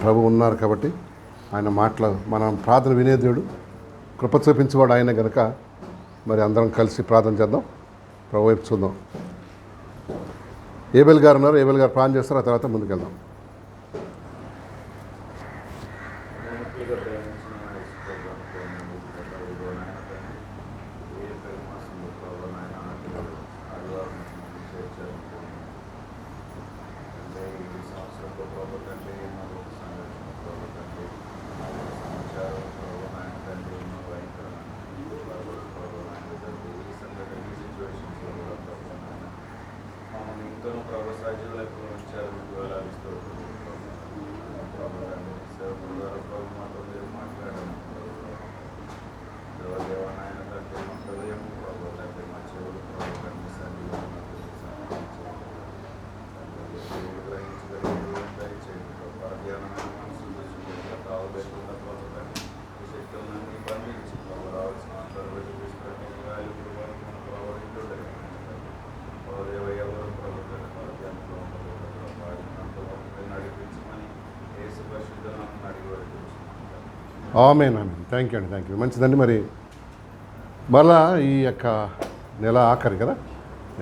ప్రభు ఉన్నారు కాబట్టి ఆయన మాటలు మన ప్రార్థన వినే దేవుడు, కృప చూపించేవాడు ఆయన కనుక మరి అందరం కలిసి ప్రార్థన చేద్దాం. ప్రభు వైపు చూద్దాం. ఏబెల్ గారు ఉన్నారు, ఏబెల్ గారు ప్రార్థన చేస్తారు, ఆ తర్వాత ముందుకెళ్దాం. ఆమేన్. థ్యాంక్ యూ అండి, థ్యాంక్ యూ. మంచిదండి. మరి మళ్ళా ఈ యొక్క నెల ఆఖరి కదా.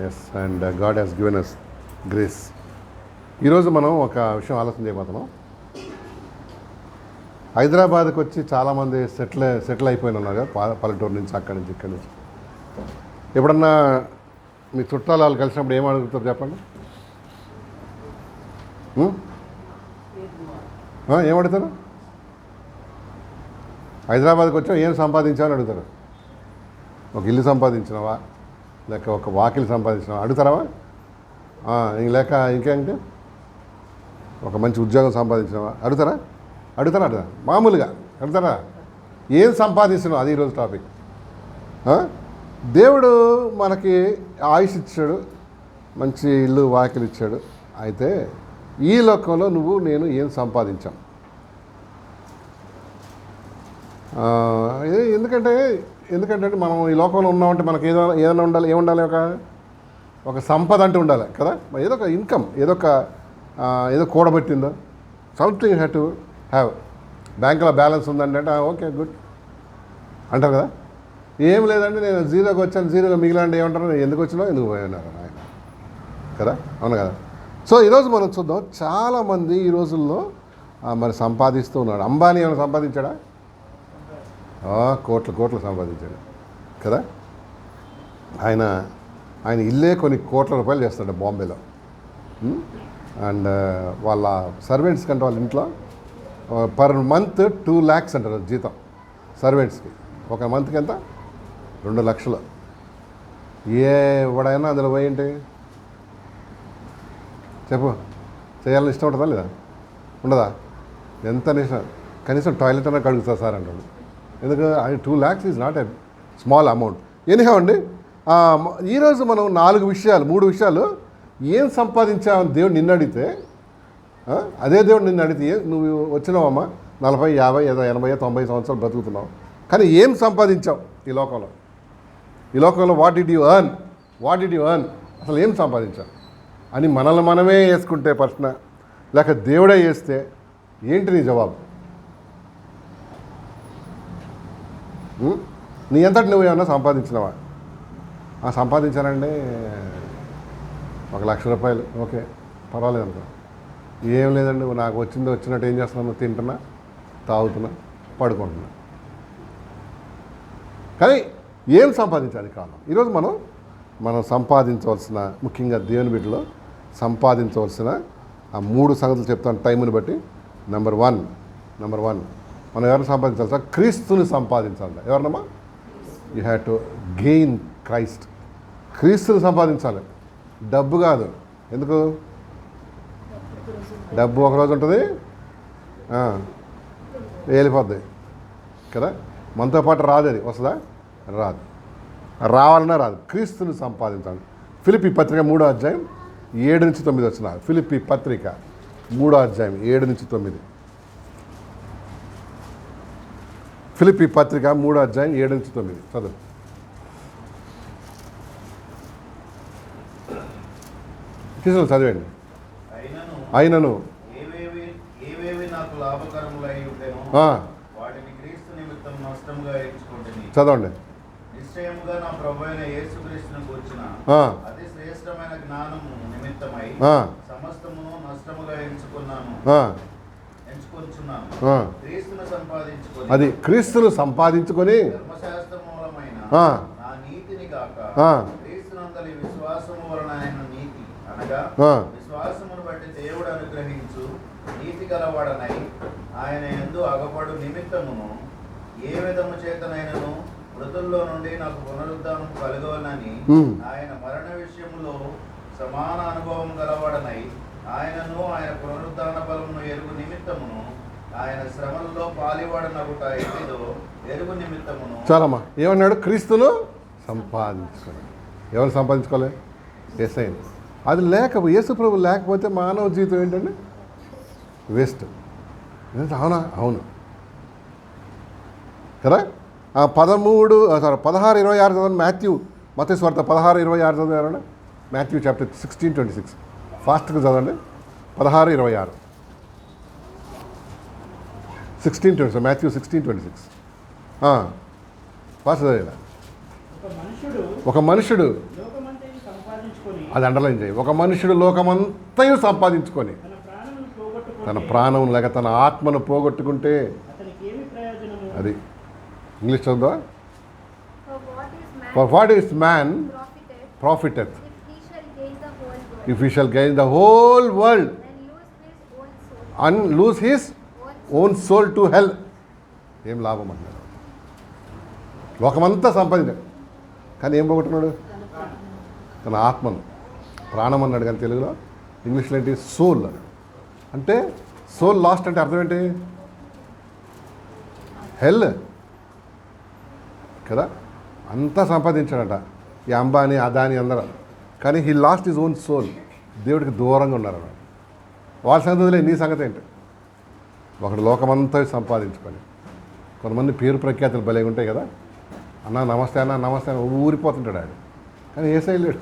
Yes, and God has given us grace. ఈరోజు మనం ఒక విషయం ఆలోచన చేయబోతున్నాం. హైదరాబాద్కి వచ్చి చాలామంది సెటిల్ అయిపోయిన ఉన్నారు కదా, పల్లెటూరు నుంచి, అక్కడి నుంచి, ఇక్కడి నుంచి. ఎప్పుడన్నా మీ చుట్టాలు వాళ్ళు కలిసినప్పుడు ఏం అడుగుతారు చెప్పండి? ఏం అడుగుతారు? హైదరాబాద్కి వచ్చా ఏం సంపాదించావని అడుగుతారు. ఒక ఇల్లు సంపాదించినవా, లేక ఒక వాకిలు సంపాదించినవా అడుగుతారావా? లేక ఇంకేంటే ఒక మంచి ఉద్యోగం సంపాదించినవా అడుగుతారా? అడుగుతారా? మామూలుగా అడుగుతారా? ఏం సంపాదించినావు, అది ఈరోజు టాపిక్. దేవుడు మనకి ఆయుష్ ఇచ్చాడు, మంచి ఇల్లు వాకిలు ఇచ్చాడు. అయితే ఈ లోకంలో నువ్వు నేను ఏం సంపాదించాం? ఎందుకంటే మనం ఈ లోకంలో ఉన్నామంటే మనకి ఏదైనా ఉండాలి. ఏముండాలి? ఒక సంపద అంటూ ఉండాలి కదా. ఏదో ఒక ఇన్కమ్, ఏదో కూడబెట్టిందో సంథింగ్ హ్యావ్ టు హ్యావ్. బ్యాంకులో బ్యాలెన్స్ ఉందంటే ఓకే గుడ్ అంటారు కదా. ఏం లేదంటే నేను జీరోకి వచ్చాను, జీరోగా మిగిలిన ఏమంటారు, ఎందుకు వచ్చినా ఎందుకు పోయినారు ఆయన కదా. అవును కదా. సో ఈరోజు మనం చూద్దాం, చాలామంది ఈ రోజుల్లో మరి సంపాదిస్తూ ఉన్నాడు. అంబానీ ఏమైనా సంపాదించాడా? కోట్లు సంపాదించాడు కదా. ఆయన ఇల్లే కొన్ని కోట్ల రూపాయలు చేస్తాడు బాంబేలో. అండ్ వాళ్ళ సర్వెంట్స్ కంటే వాళ్ళ ఇంట్లో పర్ మంత్ 2 lakhs అంటారు జీతం సర్వెంట్స్కి. ఒక మంత్కి ఎంత? 2 లక్షలు. ఎవడైనా అందులో పోయింటి చెప్పు, చేయాలని ఇష్టం ఉంటుందా లేదా? ఉండదా? ఎంత కనీసం టాయిలెట్ అన్నా కడుగుతా సార్ అంటాడు. ఎందుకు? 2 lakhs is not a small amount. Anyhow అండి, ఈరోజు మనం 3 విషయాలు ఏం సంపాదించావని దేవుడు నిన్ను అడిగితే, అదే దేవుడు నిన్ను అడిగితే నువ్వు వచ్చినావమ్మా 40, 50, 80, 90 సంవత్సరాలు బ్రతుకుతున్నావు, కానీ ఏం సంపాదించావు ఈ లోకంలో? What did you earn? అసలు ఏం సంపాదించావు అని మనల్ని మనమే వేసుకుంటే ప్రశ్న, లేక దేవుడే వేస్తే ఏంటి నీ జవాబు? నీ అంతటి నువ్వు ఏమన్నా సంపాదించినవా? సంపాదించానండి 1 లక్ష రూపాయలు, ఓకే పర్వాలేదు అనుకో. ఏం లేదండి, నాకు వచ్చినట్టు ఏం చేస్తున్నాను? తింటున్నా, తాగుతున్నా, పడుకుంటున్నా. కానీ ఏం సంపాదించాలి కాలం? ఈరోజు మనం సంపాదించవలసిన, ముఖ్యంగా దేవుని బిడ్డలో సంపాదించవలసిన 3 సంగతులు చెప్తాను టైంని బట్టి. నెంబర్ వన్ మనం ఎవరిని సంపాదించాలి సార్? క్రీస్తుని సంపాదించాలి. ఎవరినమ్మా? You have to gain Christ. క్రీస్తుని సంపాదించాలి, డబ్బు కాదు. ఎందుకు? డబ్బు ఒకరోజు ఉంటుంది, వెళ్ళిపోద్ది కదా. మనతో పాటు రాదు, అది వస్తుందా? రావాలన్నా రాదు. క్రీస్తుని సంపాదించాలి. ఫిలిప్పీ పత్రిక 3వ అధ్యాయం 7-9 వచ్చిన. ఫిలిప్పీ పత్రిక 3వ అధ్యాయం 7-9. ఫిలిప్పీ పత్రిక 3వ అధ్యాయం 7-9 చదువు. చదివండి. అయినను ఏవేవి నాకు లాభకరములై ఉండెను, వాటిని క్రీస్తు నిమిత్తం నష్టముగా ఎంచుకుంటుని. చదవండి. నిశ్చయముగా నా ప్రభువైన యేసుక్రీస్తును గూర్చిన అతి శ్రేష్టమైన జ్ఞానము నిమిత్తమై సమస్తమును నష్టముగా ఎంచుకొంచున్నాను. క్రీస్తును సంపాదించుకొని, అది క్రీస్తును సంపాదించుకొని ధర్మశాస్త్ర మూలమైన నా నీతిని గాక క్రీస్తునందలి విశ్వాసము వలన ఆయన నీతి అనగా విశ్వాసమును బట్టి దేవుడు అనుగ్రహించు నీతి గలవాడనై ఆయన యందు అగపడు నిమిత్తమును ఏ విధము చేతనైనను మృతుల్లో నుండి నాకు పునరుద్ధానం కలగవలని ఆయన మరణ విషయంలో సమాన అనుభవం గలవాడనై ఆయనను ఆయన పునరుద్ధాన బలమును ఎరుగు నిమిత్తమును ఆయన శ్రమల్లో పాలివాడనగుట ఎట్టిదో ఎరుగు నిమిత్తమును. చాలమ్మా, ఏమన్నాడు? క్రీస్తును సంపాదించుకోవాలి. ఎవరు సంపాదించుకోవాలి? యేసయ్య. అది యేసు ప్రభు లేకపోతే మానవ జీవితం ఏంటండి? వేస్ట్. అవునా? అవును కదా. 16:26 చదవండి. మాథ్యూ, మత్తయి సువార్త 16:26 చదివారండి. మాథ్యూ చాప్టర్ 16:26 ఫాస్ట్గా చదవండి. 16:26 16:26 మాథ్యూ 16:26 ఫాస్ట్ చదివేలా. ఒక మనుషుడు, అది అండర్లైన్ చేయి, ఒక మనుషుడు లోకమంతయు సంపాదించుకొని తన ప్రాణం లేక తన ఆత్మను పోగొట్టుకుంటే అది English చదువుదా? For what is man profiteth if he shall gain the whole world and lose his own soul to hell? ఏం లాభం అన్నాడు? లోకమంతా సంపాదించాడు కానీ ఏం పోగొట్టున్నాడు? తన ఆత్మను. ప్రాణం అన్నాడు కానీ తెలుగులో, ఇంగ్లీష్లో ఏంటి? సోల్ అన్నాడు. అంటే సోల్ లాస్ట్ అంటే అర్థం ఏంటి? హెల్ కదా. అంతా సంపాదించాడట ఈ అంబానీ అదాని అందరూ, కానీ he lost his own soul. దేవుడికి దూరంగా ఉన్నారు అన్నాడు. వాళ్ళ సంగతి వదిలే, నీ సంగతి ఏంటి? ఒకడు లోకమంతా సంపాదించుకొని, కొంతమంది పేరు ప్రఖ్యాతులు భలే ఉంటాయి కదా. అన్న నమస్తే, అన్న నమస్తే అని ఊరిపోతుంటాడు ఆడు, కానీ యేసయ్య లేడు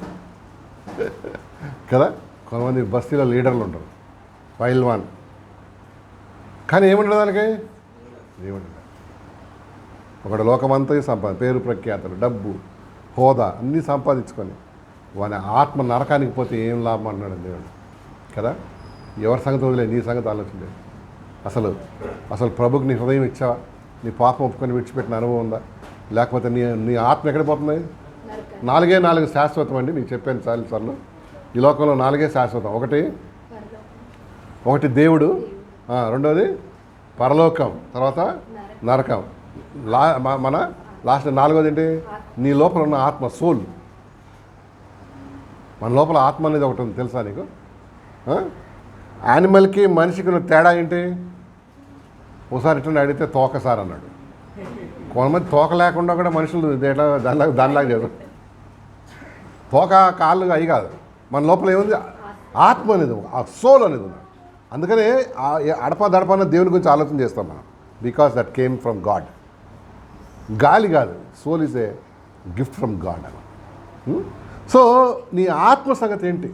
కదా. కొంతమంది బస్తీలో లీడర్లు ఉంటారు, పైల్వాన్, కానీ ఏముండదు దానికి? ఏముండదు. ఒకడు లోకమంతా పేరు ప్రఖ్యాతులు, డబ్బు, హోదా అన్నీ సంపాదించుకొని వాని ఆత్మ నరకానికి పోతే ఏం లాభం అన్నాడు దేవుడు కదా. ఎవరి సంగతి వదిలే, నీ సంగతి ఆలోచించలేదు. అసలు ప్రభుకి నీ హృదయం ఇచ్చావా? నీ పాపం ఒప్పుకొని విడిచిపెట్టిన అనుభవం ఉందా? లేకపోతే నీ ఆత్మ ఎక్కడ పోతుంది? 4 శాశ్వతం అండి. మీకు చెప్పాను చాలాసార్లు, ఈ లోకంలో 4 శాశ్వతం. ఒకటి దేవుడు, రెండోది పరలోకం, తర్వాత నరకం, మన లాస్ట్ 4వది ఏంటి? నీ లోపల ఉన్న ఆత్మ, సోల్. మన లోపల ఆత్మ అనేది ఒకటి ఉంది, తెలుసా నీకు? యానిమల్కి మనిషికి ఉన్న తేడా ఏంటి? ఒకసారి ఇట్లా అడిగితే తోక సార్ అన్నాడు. కొంతమంది తోక లేకుండా కూడా మనుషులు దానిలాగా చేస్తారు. తోక కాళ్ళు అవి కాదు, మన లోపల ఏముంది? ఆత్మ అనేది, ఆ సోల్ అనేది ఉంది. అందుకనే అడపదడపన్న దేవుని గురించి ఆలోచన చేస్తాం మనం, because that came from God. గాలి కాదు, soul is a gift from God అని. సో నీ ఆత్మ సంగతి ఏంటి?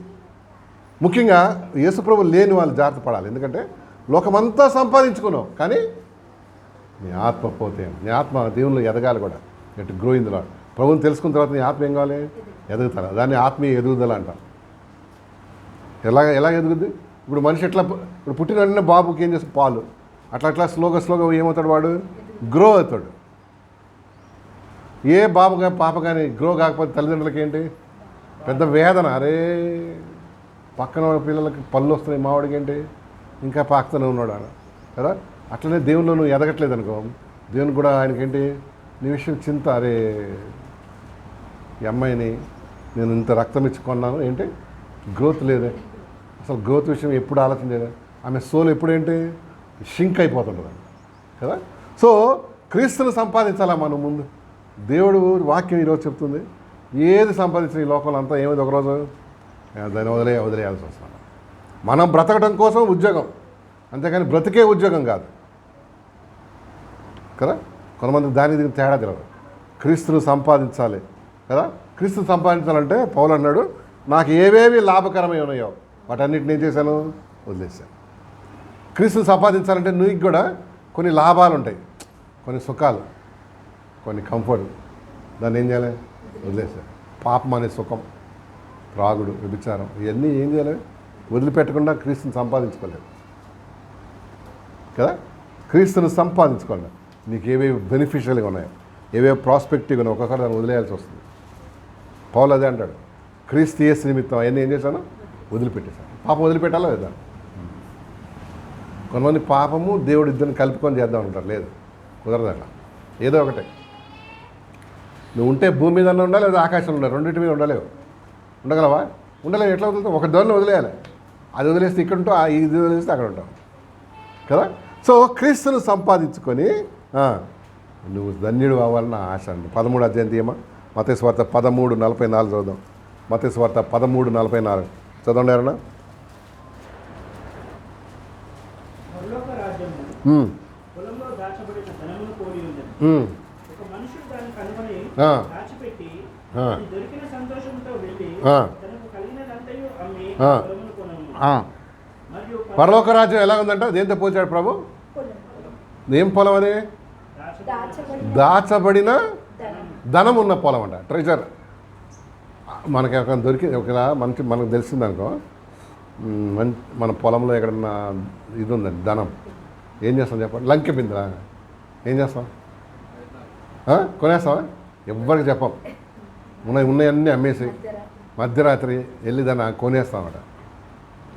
ముఖ్యంగా యేసుప్రభు లేని వాళ్ళు జాగ్రత్త పడాలి. ఎందుకంటే లోకమంతా సంపాదించుకున్నావు, కానీ నీ ఆత్మ పోతే, నీ ఆత్మ దేవుళ్ళు ఎదగాలి కూడా. At grow in the lord. ప్రభువుని తెలుసుకున్న తర్వాత నీ ఆత్మ ఏం కావాలి? ఎదుగుతారు. దాన్ని ఆత్మీయ ఎదుగుదల అంటాం. ఎలా ఎదుగుద్ది? ఇప్పుడు మనిషి ఇప్పుడు పుట్టిన వెంటనే బాబుకి ఏం చేస్తాడు? పాలు. అట్లా స్లోగా ఏమవుతాడు? వాడు గ్రో అవుతాడు. ఏ బాబు కానీ పాప కానీ గ్రో కాకపోతే తల్లిదండ్రులకి ఏంటి? పెద్ద వేదన. అరే పక్కన పిల్లలకి పళ్ళు వస్తున్నాయి, మావాడికి ఏంటి ఇంకా పాకుతూనే ఉన్నాడు ఆడ కదా. అట్లనే దేవుళ్ళు నువ్వు ఎదగట్లేదు అనుకో, దేవునికి కూడా ఆయనకేంటి నీ విషయం చింత. అరే ఈ అమ్మాయిని నేను ఇంత రక్తం ఇచ్చి కొన్నాను, ఏంటి గ్రోత్ లేదే, అసలు గ్రోత్ విషయం ఎప్పుడు ఆలోచన చేయలేదు. ఆమె సోల్ ఎప్పుడేంటి షింక్ అయిపోతుంటుంది కదా. సో క్రీస్తుని సంపాదించాలా మనం ముందు. దేవుడు వాక్యం ఈరోజు చెప్తుంది, ఏది సంపాదించిన ఈ లోకంలో అంతా ఏమైంది ఒకరోజు దాన్ని వదిలేయాల్సి వస్తుంది. మనం బ్రతకడం కోసం ఉద్యోగం, అంతేకాని బ్రతికే ఉద్యోగం కాదు కదా. కొంతమంది దానికి దీనికి తేడా తెలియదు. క్రీస్తును సంపాదించాలి కదా. క్రీస్తుని సంపాదించాలంటే పౌలు అన్నాడు, నాకు ఏవేవి లాభకరమై ఉన్నాయో వాటన్నిటిని ఏం చేశాను? వదిలేశాను. క్రీస్తుని సంపాదించాలంటే నీకు కూడా కొన్ని లాభాలు ఉంటాయి, కొన్ని సుఖాలు, కొన్ని కంఫర్ట్. దాన్ని ఏం చేయాలి? వదిలేసారు. పాపం అనే సుఖం, త్రాగుడు, వ్యభిచారం, ఇవన్నీ ఏం చేయాలి? వదిలిపెట్టకుండా క్రీస్తుని సంపాదించుకోలేదు కదా. క్రీస్తుని సంపాదించుకోండి. నీకు ఏవేవి బెనిఫిషియల్గా ఉన్నాయో, ఏవేవి ప్రాస్పెక్టివ్గా ఉన్నాయో ఒక్కొక్కటి దాన్ని వదిలేయాల్సి వస్తుంది. పౌలు అదే అంటాడు, క్రీస్తు యేసు నిమిత్తం అవన్నీ ఏం చేశాను? వదిలిపెట్టేశాను. పాపం వదిలిపెట్టాలా లేదా? కొంతమంది పాపము దేవుడు ఇద్దరిని కలుపుకొని చేద్దాం అంటారు. లేదు, కుదరదు అట్లా. ఏదో ఒకటే. నువ్వు ఉంటే భూమి మీద ఉండాలి, లేదా ఆకాశంలో ఉండాలి. రెండింటి మీద ఉండలేవు. ఉండగలవా? ఉండలేవు. ఎట్లా వదులుతావు? ఒక దాన్ని వదిలేయాలి. అది వదిలేస్తే ఇక్కడ ఉంటావు, ఇది వదిలేస్తే అక్కడ ఉంటావు కదా. సో క్రీస్తును సంపాదించుకొని నువ్వు ధన్యుడు అవ్వాలని ఆశ అండి. 13 అధ్యాయం తీయమా, మత్తయి సువార్త 13:44 చదువుదాం. మత్తయి సువార్త 13:44 చదవండి ఎవరన్నా. పరలోక రాజ్యము పొలంలో దాచబడిన ధనమును పోలి ఉన్నది. ఒక మనుషుడు దాన్ని కనుగొని దాచిపెట్టి అది దొరికిన సంతోషంతో వెళ్ళి తనకు కలిగినదంతయు అమ్మి పొలమును కొనును. మరియు పరలోక రాజ్యం ఎలా ఉందంట? దేంతో పోల్చాడు ప్రభు? ఏం పొలం అది? దాచబడిన ధనం ఉన్న పొలం అంట, ట్రెజర్. మనకి ఒక ఒకలా మనకు తెలిసిందనుకో, మన పొలంలో ఎక్కడన్నా ఇది ఉందండి ధనం, ఏం చేస్తాం చెప్పండి? లంకె బిందులా ఏం చేస్తాం? కొనేస్తావా? ఎవ్వరికి చెప్పం. ఉన్నాయన్నీ అమ్మేసి మధ్యరాత్రి వెళ్ళి దాన్ని కొనేస్తామట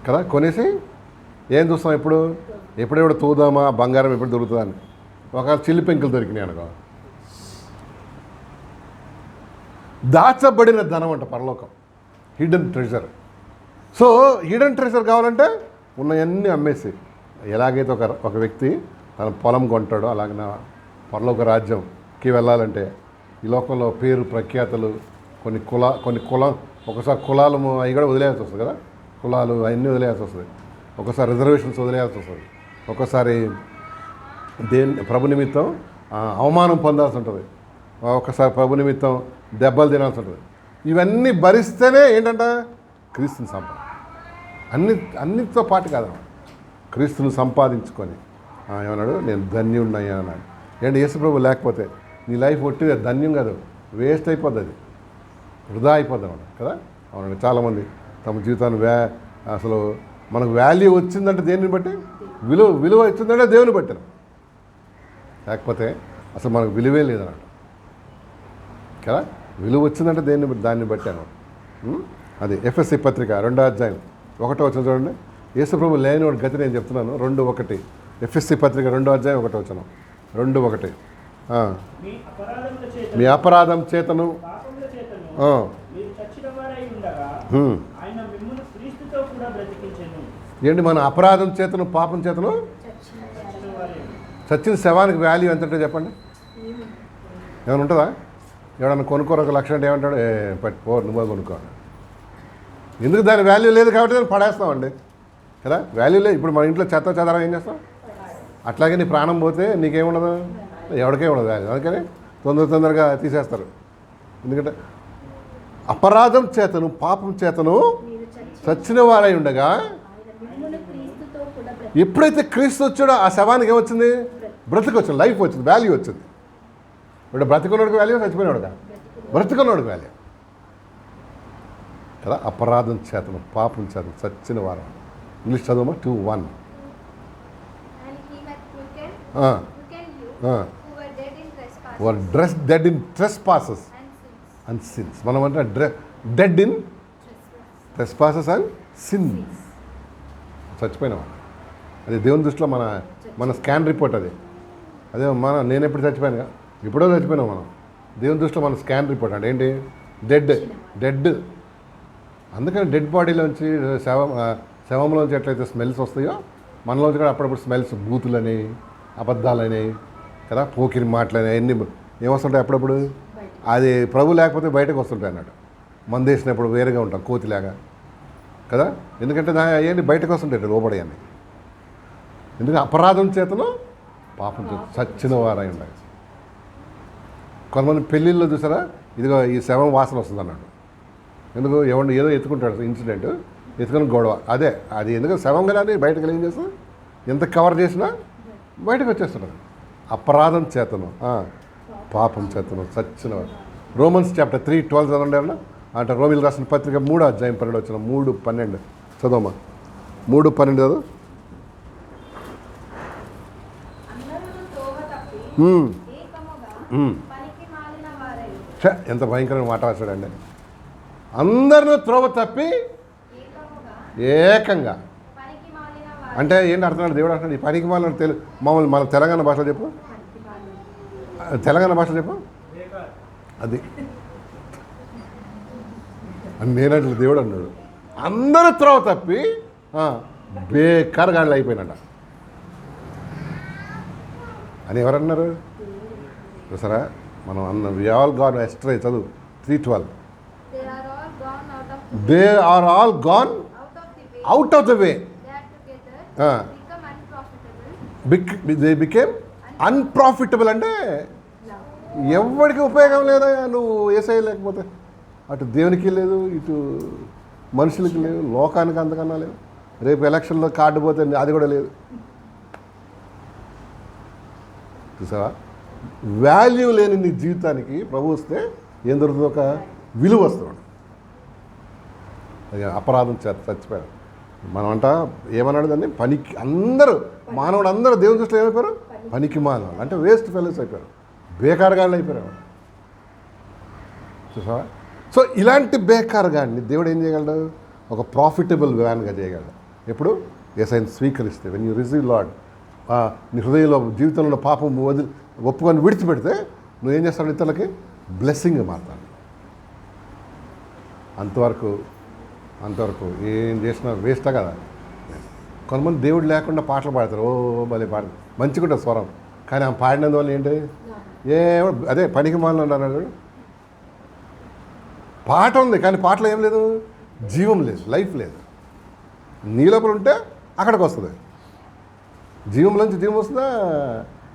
కదా. కొనేసి ఏం చూస్తాం? ఎప్పుడెప్పుడు తూదామా బంగారం ఎప్పుడు దొరుకుతుందని. ఒకవేళ చిల్లి పెంకులు దొరికినాయి అనుకో, దాచబడిన ధనం అంట పరలోకం, hidden treasure. So hidden treasure కావాలంటే ఉన్నవన్నీ అమ్మేసి, ఎలాగైతే ఒక వ్యక్తి తన పొలం కొంటాడో అలాగే నా పరలోక రాజ్యంకి వెళ్ళాలంటే ఈ లోకంలో పేరు ప్రఖ్యాతలు, కొన్ని కులం, ఒకసారి కులాలు అవి కూడా వదిలేయాల్సి వస్తుంది కదా. కులాలు అవన్నీ వదిలేయాల్సి వస్తుంది. ఒకసారి రిజర్వేషన్స్ వదిలేయాల్సి వస్తుంది. ఒకసారి ప్రభు నిమిత్తం అవమానం పొందాల్సి ఉంటుంది. ఒకసారి ప్రభు నిమిత్తం దెబ్బలు తినాల్సి ఉంటుంది. ఇవన్నీ భరిస్తేనే ఏంటంట? క్రీస్తుని అన్నిటితో పాటు కాదు, క్రీస్తుని సంపాదించుకొని ఏమన్నాడు? నేను ధన్యుడినయ్యా అన్నాడు. ఏంటి? యేసు ప్రభు లేకపోతే నీ లైఫ్ ఒట్టిదే, ధన్యం కాదు, వేస్ట్ అయిపోద్ది, అది వృధా అయిపోద్ది అన్నమాట కదా. అవునండి, చాలామంది తమ జీవితాన్ని అసలు మనకు వాల్యూ వచ్చిందంటే దేన్ని బట్టి? విలువ వచ్చిందంటే దేవుని బట్టారు. లేకపోతే అసలు మనకు విలువే లేదన్నమాట కదా. విలువ వచ్చిందంటే దాన్ని బట్టి అన్నమాట. అది ఎఫ్ఎస్సి పత్రిక 2వ అధ్యాయం 1వ వచనం చూడండి. యేసుప్రభు లేనివాడు గతి నేను చెప్తున్నాను. 2:1 ఎఫ్ఎస్సి పత్రిక 2వ అధ్యాయం 1వ వచనం. 2:1 మీ అపరాధం చేతను ఏంటి? మన అపరాధం చేతను పాపం చేతను చచ్చిన శవానికి వాల్యూ ఎంత ఉంటుందో చెప్పండి. ఏమైనా ఉంటుందా? ఎవడన్నా కొనుక్కోరు 1 లక్ష అంటే ఏమంటాడు? పట్టుకో, నువ్వే కొనుక్కోవాలి. ఎందుకు? దాని వాల్యూ లేదు కాబట్టి దాన్ని పడేస్తామండి కదా. వాల్యూ లేదు. ఇప్పుడు మన ఇంట్లో చెత్త చెదారం ఏం చేస్తాం? అట్లాగే నీ ప్రాణం పోతే నీకేముండదు, ఎవరికే ఉండదు వాల్యూ. అందుకని తొందరగా తీసేస్తారు. ఎందుకంటే అపరాధం చేతను పాపం చేతను చచ్చిన వారై ఉండగా ఎప్పుడైతే క్రీస్తు వచ్చాడో ఆ శవానికి ఏమొచ్చింది? బ్రతికి వచ్చింది, లైఫ్ వచ్చింది, వాల్యూ వచ్చింది. ఇప్పుడు బ్రతికున్నోడికి వాల్యూ, చచ్చిపోయినాడుగా బ్రతికున్నోడికి వాల్యూ కదా. అపరాధం చేతను పాపం చేతను చచ్చిన వారు. ఇంగ్లీష్ చదవమా? 2:1 were dead in trespasses and sins. మనం అంటే dead in trespasses and sins. చచ్చిపోయినాం. అది దేవుని దృష్టిలో మన స్కాన్ రిపోర్ట్. అదే నేను ఎప్పుడు చచ్చిపోయాను, ఎప్పుడో చచ్చిపోయినాం మనం. దేవుని దృష్టిలో మన స్కాన్ రిపోర్ట్ అంటే ఏంటి? డెడ్. అందుకని డెడ్ బాడీలోంచి శవంలోంచి ఎట్లయితే స్మెల్స్ వస్తాయో మనలోంచి కూడా అప్పుడప్పుడు స్మెల్స్, బూతులని, అబద్ధాలని కదా, పోకిరి మాటలని అన్నీ ఏమొస్తుంటాయి అప్పుడప్పుడు. అది ప్రభు లేకపోతే బయటకు వస్తుంటాయి అన్నాడు. మందేసినప్పుడు వేరేగా ఉంటాం, కోతిలాగా కదా. ఎందుకంటే అవన్నీ బయటకు వస్తుంటాయి లోపడేయన్నీ. ఎందుకంటే అపరాధం చేతను పాపం చేత చచ్చిన వారై ఉండాలి. కొంతమంది పెళ్ళిళ్ళు చూసారా, ఇదిగో ఈ శవం వాసన వస్తుంది అన్నాడు. ఎందుకు? ఏదో ఎత్తుకుంటాడు, ఇన్సిడెంట్ ఎత్తుకుని గొడవ. అది ఎందుకంటే శవం కదా అని బయటకు ఏం చేస్తాం? ఎంత కవర్ చేసినా బయటకు వచ్చేస్తున్నాడు. అపరాధం చేతను, పాపం చేతను చచ్చిన రోమన్స్ చాప్టర్ 3:12 చదవండి అన్న. అంటే రోమిల్ రాసిన పత్రిక 3:12 వచ్చిన 3:12 చదవమ్మా. 3:12 చదువు. ఎంత భయంకరమైన మాట రాశాడండి. అందరిని త్రోవ తప్పి ఏకంగా అంటే ఏంటి అర్థం? దేవుడు అంటున్నాడు ఈ పనికి మాలని మామూలు మన తెలంగాణ భాషలో చెప్పు, తెలంగాణ భాషలో చెప్పు. అది నేనంటే దేవుడు అన్నాడు అందరూ త్రోవ తప్పి బేకారుగాళ్ళు అయిపోయినట అని ఎవరన్నారు చూసారా? మనం అన్న వి ఆల్ గాన్ ఎస్ట్రే చదువు 3:12. They are all gone out of the way, they became unprofitable. అంటే ఎవరికి ఉపయోగం లేదా నువ్వు ఏసై లేకపోతే? అటు దేవునికి లేదు, ఇటు మనుషులకి లేదు, లోకానికి అంతకన్నా లేదు. రేపు ఎలక్షన్లో కార్డు పోతే అది కూడా లేదు. చూసావా? వాల్యూ లేని నీ జీవితానికి ప్రభు వస్తే ఏం దొరుకుతుంది? ఒక విలువ వస్తుంది. అపరాధం చచ్చిపోయాడు. మనం అంట ఏమన్నాడు దాన్ని? పనికి అందరూ మానవుడు అందరూ దేవుని దృష్టిలో ఏమైపోయారు? పనికి మానవుడు అంటే వేస్ట్ ఫెలోస్ అయిపోయారు, బేకారుగాళ్ళు అయిపోయారు. చూసావా? సో ఇలాంటి బేకారుగాడిని దేవుడు ఏం చేయగలడు? ఒక ప్రాఫిటబుల్ వ్యాన్గా చేయగలడు. ఎప్పుడు? యేసయ్యను స్వీకరిస్తే, వెన్ యూ రిసీవ్ లార్డ్, నీ హృదయంలో జీవితంలో పాపం ఒప్పుకొని విడిచిపెడితే నువ్వేం చేస్తావు? ఇతరులకి బ్లెస్సింగ్ మారుతాను. అంతవరకు ఏం చేసినా వేస్టా కదా. కొంతమంది దేవుడు లేకుండా పాటలు పాడతారు, ఓ భలే పాడతారు, మంచిగా ఉంటుంది స్వరం, కానీ ఆమె పాడినందువల్ల ఏంటి? అదే పనికి మాలను అన్నాడు. పాట ఉంది కానీ పాటలో ఏం లేదు, జీవం లేదు, లైఫ్ లేదు. నీ లోపల ఉంటే అక్కడికి వస్తుంది. జీవంలోంచి జీవం వస్తుందా?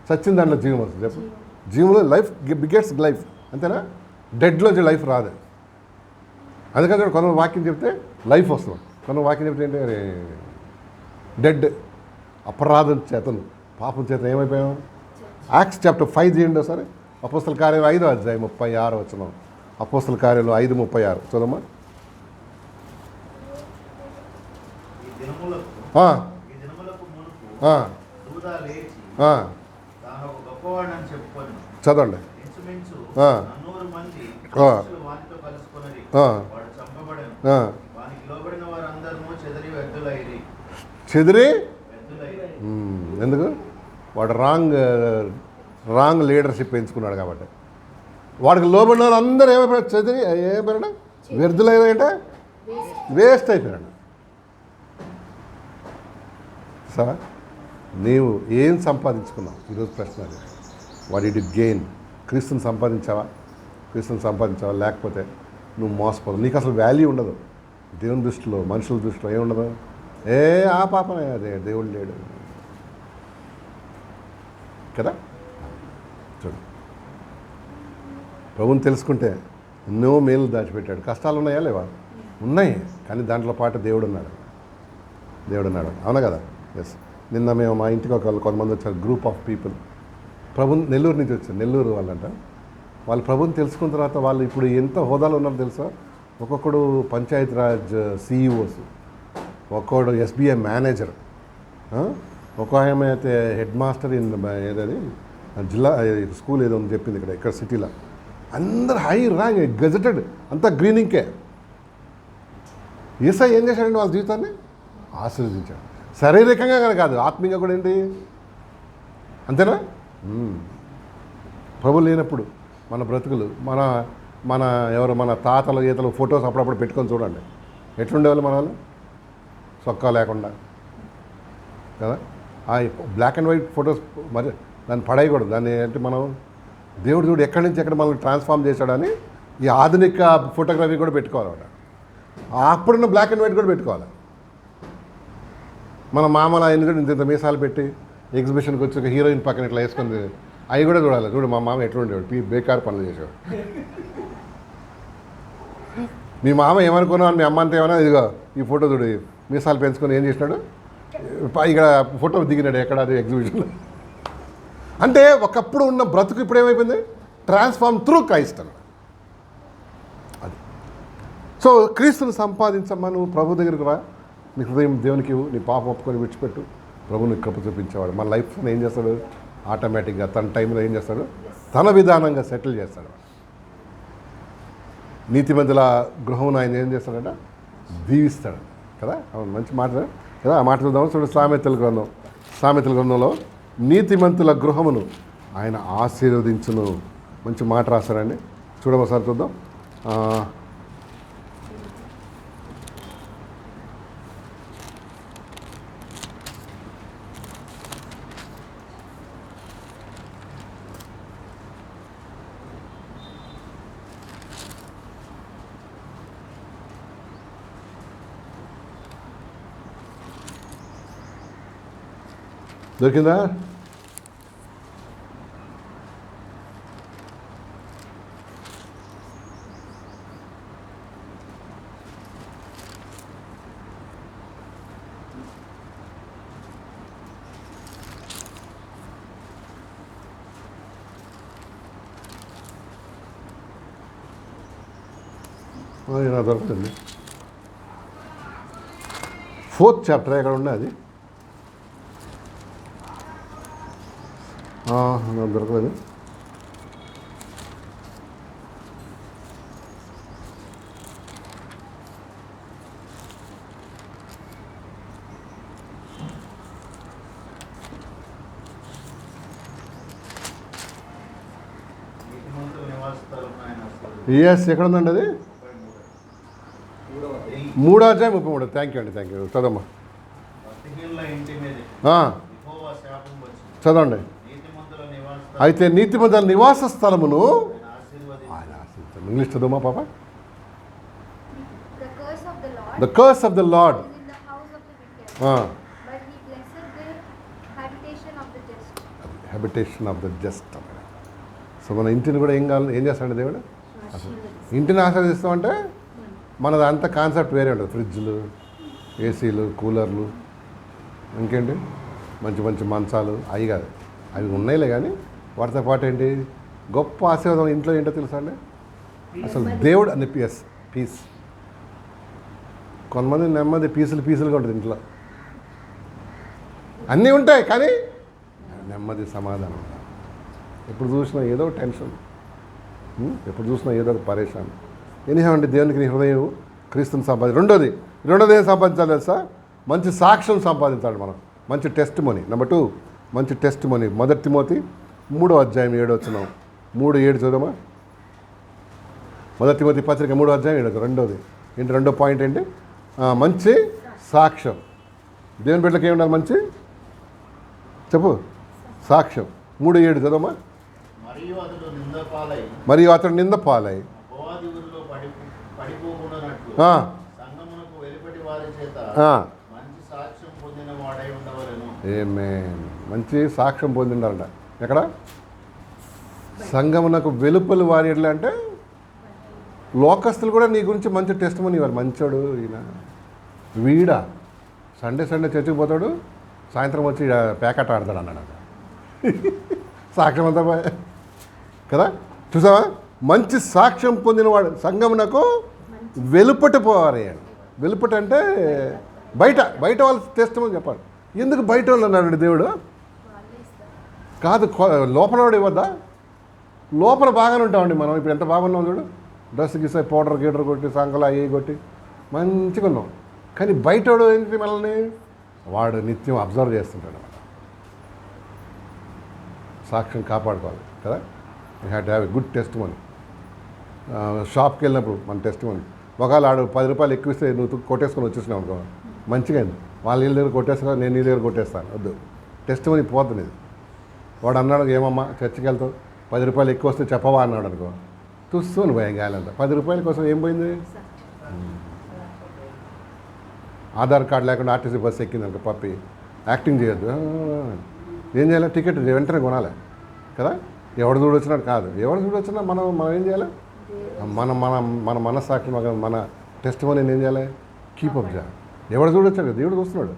సచ్చిన దాంట్లో జీవం వస్తుంది. చెప్పు, జీవంలో లైఫ్ బిగెట్స్ లైఫ్, అంతేనా? డెడ్లోంచి లైఫ్ రాదు. అందుకని కొంత వాక్యం చెప్తే లైఫ్ వస్తుంది, కొంత వాక్యం చెప్తే ఏంటి? అరే డెడ్. అపరాధం చేతను, పాపం చేత ఏమైపోయాం? యాక్ట్స్ చాప్టర్ 5 చేయండి సరే. అపోస్తల కార్యాలు 5వ అధ్యాయం 36 వచనం. అపోస్తల కార్యాలు 5:36 చూడమ్మా. చదవండి. చెదిరి ఎందుకు? వాడు రాంగ్ లీడర్షిప్ ఎంచుకున్నాడు కాబట్టి. వాడికి లోబడిన వాళ్ళు అందరూ ఏమైపోయాడు? చెదిరి ఏమైపోయాడు? వ్యర్థులైనా వేస్ట్ అయిపోయాడు. సార్ నీవు ఏం సంపాదించుకున్నావు ఈరోజు? ప్రశ్న అది. What did you gain? క్రీస్తుని సంపాదించావా? లేకపోతే నువ్వు మోసపోదు. నీకు అసలు వాల్యూ ఉండదు దేవుని దృష్టిలో, మనుషుల దృష్టిలో ఏముండదు. ఆ పాపనే, అదే దేవుడు లేడు కదా. చూడు, ప్రభుని తెలుసుకుంటే ఎన్నో మేలు దాచిపెట్టాడు. కష్టాలు ఉన్నాయా లేవా? ఉన్నాయి, కానీ దాంట్లో పాటు దేవుడు ఉన్నాడు. అవునా కదా? ఎస్. నిన్న మేము మా ఇంటికి కొంతమంది వచ్చారు, గ్రూప్ ఆఫ్ పీపుల్. నెల్లూరు నుంచి వచ్చారు. నెల్లూరు వాళ్ళంట. వాళ్ళు ప్రభుని తెలుసుకున్న తర్వాత వాళ్ళు ఇప్పుడు ఎంత హోదాలో ఉన్నారో తెలుసా? ఒక్కొక్కడు పంచాయతీరాజ్ సిఇఓస్, ఒక్కొక్కడు ఎస్బీఐ మేనేజర్, ఒక ఆమె అయితే హెడ్ మాస్టర్ ఇన్ ఏదది జిల్లా స్కూల్ ఏదో అని చెప్పింది ఇక్కడ సిటీలో. అందరు హై ర్యాంక్, గెజెటెడ్, అంతా గ్రీనింగ్కే. యేసయ్య ఏం చేశాడండి? వాళ్ళ జీవితాన్ని ఆశీర్వదించాడు. శారీరకంగా కానీ కాదు, ఆత్మీయంగా కూడా ఏంటి? అంతేనా? ప్రభు లేనప్పుడు మన బ్రతుకులు, మన తాతలు ఈతలు ఫొటోస్ అప్పుడప్పుడు పెట్టుకొని చూడండి, ఎట్లుండేవాళ్ళు మన వాళ్ళు? సొక్కా లేకుండా కదా. ఆ బ్లాక్ అండ్ వైట్ ఫొటోస్ మరి దాన్ని పడేయకూడదు. దాన్ని అంటే మనం దేవుడు చూడు ఎక్కడి నుంచి ఎక్కడ మనల్ని ట్రాన్స్ఫార్మ్ చేశాడని ఈ ఆధునిక ఫోటోగ్రఫీ కూడా పెట్టుకోవాలి. అప్పుడున్న బ్లాక్ అండ్ వైట్ కూడా పెట్టుకోవాలి. మన మామల ఆయన కూడా ఇంత మీసాలు పెట్టి ఎగ్జిబిషన్కి వచ్చి ఒక హీరోయిన్ పక్కన ఇట్లా వేసుకుంది, అవి కూడా చూడాలి. చూడు మా మామ ఎట్లా ఉండేవాడు, బేకారు పనులు చేసేవాడు. మీ మామ ఏమనుకున్నావు? మీ అమ్మ అంతా ఏమన్నా, ఇదిగో ఈ ఫోటో చూడు, మీసాలు పెంచుకొని ఏం చేసినాడు? ఇక్కడ ఫోటో దిగినాడు ఎక్కడ అది ఎగ్జిబిషన్లో. అంటే ఒకప్పుడు ఉన్న బ్రతుకు ఇప్పుడు ఏమైపోయింది, ట్రాన్స్ఫార్మ్ త్రూ క్రైస్ట్ అన్న అది. సో క్రీస్తుని సంపాదించమ్మా, నువ్వు ప్రభు దగ్గరికి రా, నీ హృదయం దేవునికి ఇవ్వు, నీ పాపం ఒప్పుకొని విడిచిపెట్టు, ప్రభుని కృప చూపించేవాడు మన లైఫ్ని ఏం చేస్తాడు, ఆటోమేటిక్గా తన టైంలో ఏం చేస్తాడు, తన విధానంగా సెటిల్ చేస్తాడు. నీతిమంతుల గృహం ఆయన ఏం చేస్తాడంట, దీవిస్తాడు కదా. అవును, మంచి మాట కదా. ఆ మాట చూద్దాం. చూడు సామెతల గ్రంథంలో నీతిమంతుల గృహమును ఆయన ఆశీర్వదించును, మంచి మాట రాస్తాడండి. చూడమోసారి చూద్దాం. దొరికిందా? నాకు దొరుకుతుంది. 4th చాప్టర్ ఎక్కడ ఉండే అది నాకు దొరకలేదు. ఎస్, ఎక్కడ ఉందండి అది? 3వ అధ్యాయం 33. థ్యాంక్ యూ అండి, థ్యాంక్ యూ. చదవమ్మా, చదవండి. అయితే నీతిమంతుల నివాస స్థలమును ఆయన ఆశీర్వదించాడు. ఇంగ్లీష్ చదవమా పాప. The curse of the lord habitation of the just. So మన ఇంటిని కూడా ఏం కావాలి, ఏం చేస్తాడు దేవుడు? అసలు ఇంటిని ఆశీర్వదిస్తామంటే మనది అంత కాన్సెప్ట్ వేరే ఉంటుంది. ఫ్రిడ్జ్లు, ఏసీలు, కూలర్లు, ఇంకేంటి మంచి మంచి మంచాలు, అవి కాదు. అవి ఉన్నాయిలే, కానీ వాటితో పాటు ఏంటి గొప్ప ఆశీర్వాదం ఇంట్లో ఏంటో తెలుసా అండి? అసలు దేవుడు అన్ని పీస్. కొంతమంది నెమ్మది పీసులుగా ఉంటుంది ఇంట్లో. అన్నీ ఉంటాయి కానీ నెమ్మది, సమాధానం. ఎప్పుడు చూసినా ఏదో టెన్షన్, ఎప్పుడు చూసినా ఏదో ఒక పరేషాన్. ఎనీహండి, దేవునికి నీ హృదయం క్రీస్తుని సంపాదించాలి. రెండోది ఏం సంపాదించాలి తెలుసా? మంచి సాక్ష్యం సంపాదించాలి మనం, మంచి టెస్ట్ మనీ. నెంబర్ 2 మంచి టెస్ట్ మనీ. 1 తిమోతి 3వ అధ్యాయం 7వ వచనం. 3:7 చదవమా. 1 తిమోతి పత్రిక 3వ అధ్యాయం 7వ. రెండోది ఏంటి? రెండో పాయింట్ ఏంటి? మంచి సాక్ష్యం. దేవుని బిడ్డలకి ఏమి ఉండాలి? మంచి చెప్పు సాక్ష్యం. 3:7 చదవమా. మరియు అతడు నింద పాలై మంచి సాక్ష్యం పొందిండారంట. ఎక్కడ? సంఘమునకు వెలుపలి వారి ఎట్లా అంటే లోకస్తులు కూడా నీ గురించి మంచి టెస్ట్ మనీ ఇవ్వాలి. మంచోడు ఈయన, వీడా సండే చర్చికి పోతాడు, సాయంత్రం వచ్చి ప్యాకెట్ ఆడతాడు అన్నాడు. సాక్ష్యం అంతా కదా. చూసావా? మంచి సాక్ష్యం పొందినవాడు సంఘమునకు వెలుపటి పోవాలి. వెలుపటి అంటే బయట వాళ్ళ టెస్ట్ మనీ చెప్పాలి. ఎందుకు బయట వాళ్ళు అన్నాడు దేవుడు? కాదు, లోపల వాడు ఇవ్వద్దా? లోపల బాగానే ఉంటామండి మనం. ఇప్పుడు ఎంత బాగున్నాం చూడు, డ్రెస్ గీసే పౌడర్ గీటర్ కొట్టి, సంకలు అవి కొట్టి మంచిగా ఉన్నాం. కానీ బయటోడు ఏంటి మనల్ని, వాడు నిత్యం అబ్జర్వ్ చేస్తుంటాడు. సాక్ష్యం కాపాడుకోవాలి కదా. You have to have a good test money. షాప్కి వెళ్ళినప్పుడు మన టెస్ట్ మనీ, ఒకవేళ ఆడు 10 రూపాయలు ఎక్కువ ఇస్తే నువ్వు కొట్టేసుకొని వచ్చేసినావు అనుకో, మంచిగా అయింది. వాళ్ళ వీళ్ళ దగ్గర కొట్టేస్తా, నేను నీ దగ్గర కొట్టేస్తాను. వద్దు, టెస్ట్ మనీ పోతుంది. వాడు అన్నాడు, ఏమమ్మా చర్చికి వెళ్తావు, 10 రూపాయలు ఎక్కువ వస్తే చెప్పవా అన్నాడు అనుకో, చూస్తూను భయం గాలంత. 10 రూపాయల కోసం ఏం పోయింది? ఆధార్ కార్డు లేకుండా ఆర్టీసీ బస్సు ఎక్కింది అనుకో, పప్పి యాక్టింగ్ చేయొద్దు. ఏం చేయాలి? టికెట్ వెంటనే కొనాలి కదా. ఎవడు చూడొచ్చినాడు కాదు, ఎవడు చూడొచ్చినా మనం ఏం చేయాలి? మన మనస్సాక్షి, మన టెస్ట్ మనీని ఏం చేయాలి? కీపప్ చేయాలి. ఎవడు చూడొచ్చాడు కదా, దేవుడు చూస్తున్నాడు.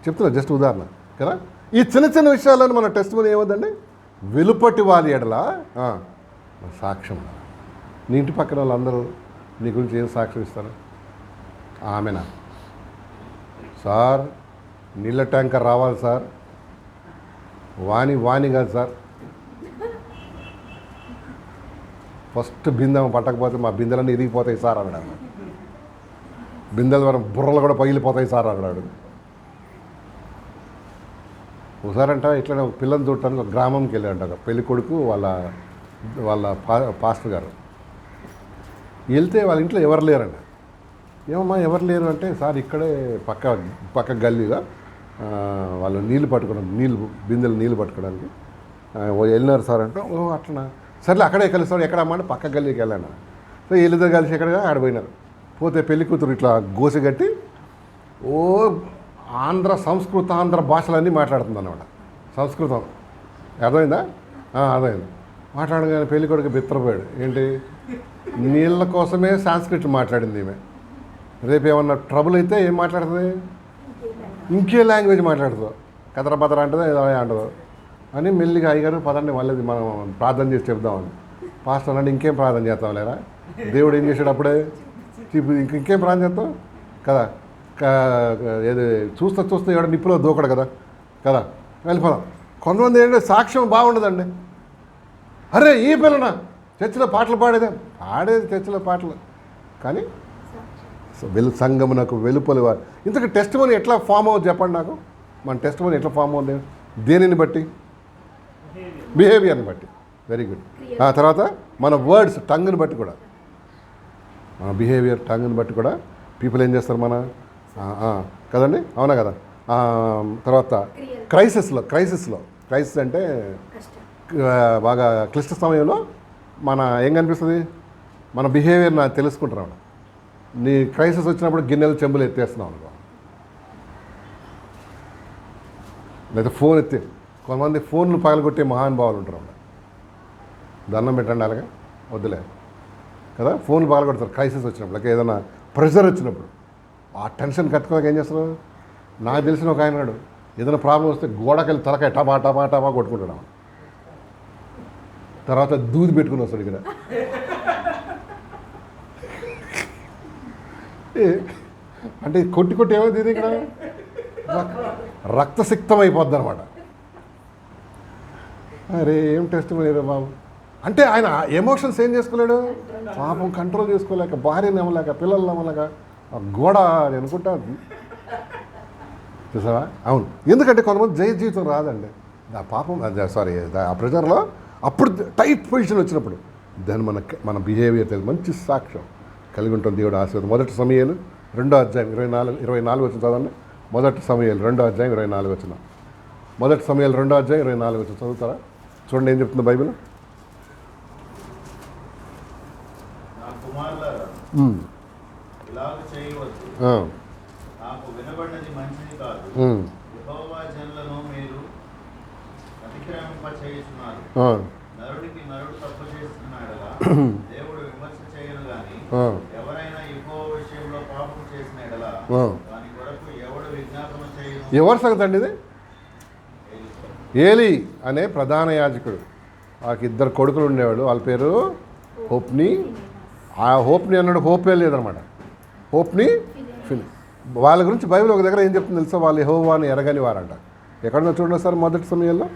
చెప్తున్నా జస్ట్ ఉదాహరణ కదా. ఈ చిన్న చిన్న విషయాలను మన టెస్ట్ మనీ ఏమవుతుందండి, వెలుపటి వారి ఎడల సాక్ష్యం. నీ ఇంటి పక్కన వాళ్ళందరూ నీ గురించి ఏం సాక్ష్యం ఇస్తారు? ఆమెనా సార్, నీళ్ళ ట్యాంకర్ రావాలి సార్, వాణి కాదు సార్, ఫస్ట్ బిందె పట్టకపోతే మా బిందెలన్నీ ఇరిగిపోతాయి సార్ అన్నాడు. బిందెల ద్వారా బుర్రలు కూడా పగిలిపోతాయి సార్ అన్నాడు. ఒకసారంట ఇట్లా ఒక పిల్లల్ని చూడటానికి ఒక గ్రామంకి వెళ్ళాడంట. ఒక పెళ్లి కొడుకు వాళ్ళ పాస్టర్ గారు వెళ్తే వాళ్ళ ఇంట్లో ఎవరు లేరండి. ఏమమ్మా ఎవరు లేరు అంటే, సార్ ఇక్కడే పక్క గల్లీగా వాళ్ళు బిందెలు నీళ్ళు పట్టుకోవడానికి వెళ్ళినారు సార్ అంటే, ఓ అట్లనా, సర్లే అక్కడే కలుస్తాడు. ఎక్కడమ్మా అంటే పక్క గల్లీకి వెళ్ళాను. సో వీళ్ళిద్దరు కలిసి ఎక్కడగా ఆడిపోయినారు. పోతే పెళ్లి కూతురు ఇట్లా గోసిగట్టి ఓ సంస్కృతాంధ్ర భాషలన్నీ మాట్లాడుతుంది అన్నమాట. సంస్కృతం అర్థమైందా? అర్థమైంది. మాట్లాడగానే పెళ్లి కొడుకు బిత్తరపోయాడు. ఏంటి, నీళ్ళ కోసమే సాంస్క్రిట్ మాట్లాడింది ఈమె. రేపు ఏమన్నా ట్రబుల్ అయితే ఏం మాట్లాడుతుంది, ఇంకే లాంగ్వేజ్ మాట్లాడుతుందో, కదరబదర అంటుందో ఏదో అంటుందో అని మెల్లిగా అయ్యారు. పదండి మళ్ళీ మనం ప్రార్థన చేసి చెప్దామని. పాస్టర్ అంటే ఇంకేం ప్రార్థన చేస్తాం లేరా, దేవుడు ఏం చేశాడు అప్పుడే, ఇంకేం ప్రార్థన చేస్తాం కదా. ఏది చూస్తే ఎవడ నిప్పులో దూకడు కదా వెళ్ళిపోదాం. కొంతమంది ఏంటంటే సాక్ష్యం బాగుండదండి. అరే ఈ పిల్లన చర్చిలో పాటలు ఆడేది చర్చిలో పాటలు, కానీ సంఘమునకు వెలుపలి వారు. ఇంతకు టెస్ట్ మనీ ఎట్లా ఫామ్ అవుతుంది చెప్పండి నాకు. మన టెస్ట్ మనీ ఎట్లా ఫామ్ అవుతుంది, దేనిని బట్టి? బిహేవియర్ని బట్టి. Very good. తర్వాత మన వర్డ్స్ టంగ్ని బట్టి కూడా, మన బిహేవియర్ టంగ్ని బట్టి కూడా పీపుల్ ఏం చేస్తారు మన కదండి, అవునా కదా. తర్వాత క్రైసిస్ అంటే బాగా క్లిష్ట సమయంలో మన ఏం కనిపిస్తుంది, మన బిహేవియర్ నాకు తెలుసుకుంటున్నాం. నీ క్రైసిస్ వచ్చినప్పుడు గిన్నెలు చెంబులు ఎత్తేస్తున్నావు అనుకో, లేదా ఫోన్ కొంతమంది ఫోన్లు పగలగొట్టే మహానుభావులు ఉంటారు. దండం పెట్టండి అలాగే వద్దులే కదా. ఫోన్లు పగలగొడతారు క్రైసిస్ వచ్చినప్పుడు, లేక ఏదైనా ప్రెషర్ వచ్చినప్పుడు. ఆ టెన్షన్ కట్టుకోక ఏం చేస్తారు, నాకు తెలిసిన ఒక ఆయన ఏదైనా ప్రాబ్లం వస్తే గోడకెళ్ళి తలకాయ టపా కొట్టుకుంటున్నాం. తర్వాత దూది పెట్టుకుని వస్తాడు ఇక్కడ. అంటే కొట్టి ఏమైంది ఇక్కడ, రక్తసిక్తం అయిపోద్ది అనమాట. అరే ఏం టెస్ట్ లేదు బాబు అంటే ఆయన ఎమోషన్స్ ఏం చేసుకోలేడు, పాపం కంట్రోల్ చేసుకోలేక, భార్యని నమ్మలేక, పిల్లల్ని నమ్మలేక గోడ అనుకుంటా చూసావా. అవును, ఎందుకంటే కొంతమంది జీవితం రాదండి ఆ పాపం, ఆ ప్రెజర్లో. అప్పుడు టైట్ పొజిషన్ వచ్చినప్పుడు దాన్ని మన బిహేవియర్ తెలియదు, మంచి సాక్ష్యం కలిగి ఉంటుంది. దేవుడు ఆశీర్వాదం. మొదటి సమయాలు 2వ అధ్యాయం 24 వచ్చిన చదవండి. మొదటి సమయాలు 2వ అధ్యాయం 24 వచ్చిన. మొదటి సమయాలు 2వ అధ్యాయం 24 వచ్చిన చదువుతారా? చూడండి ఏం చెప్తుంది బైబిల్. నాకు వినబడినది మంచిది కాదు. యెహోవా జనులను మీరు అతిక్రమింపచేయుచున్నారు. నరుడికి నరుడు తప్పు చేస్తున్నాడలా దేవుడు విమర్శ చేయను గాని, ఎవరైనా యెహోవా విషయంలో పాపం చేసిన ఎడలా దాని కొరకు ఎవడు విజ్ఞాపన చేయను. ఎవరి సంగతి అండి ఇది? ఏలీ అనే ప్రధాన యాజకుడు. వాళ్ళకి 2 కొడుకులు ఉండేవాడు. వాళ్ళ పేరు హోప్ని. ఆ హోప్ని అన్నాడు, హోపే లేదనమాట, హోప్ని ఫిన్. వాళ్ళ గురించి బైబిల్ ఒక దగ్గర ఏం చెప్తుంది తెలుసా, వాళ్ళు యెహోవాను ఎరగని వారంట. ఎక్కడన్నా చూడండి సార్, మొదటి సమయంలో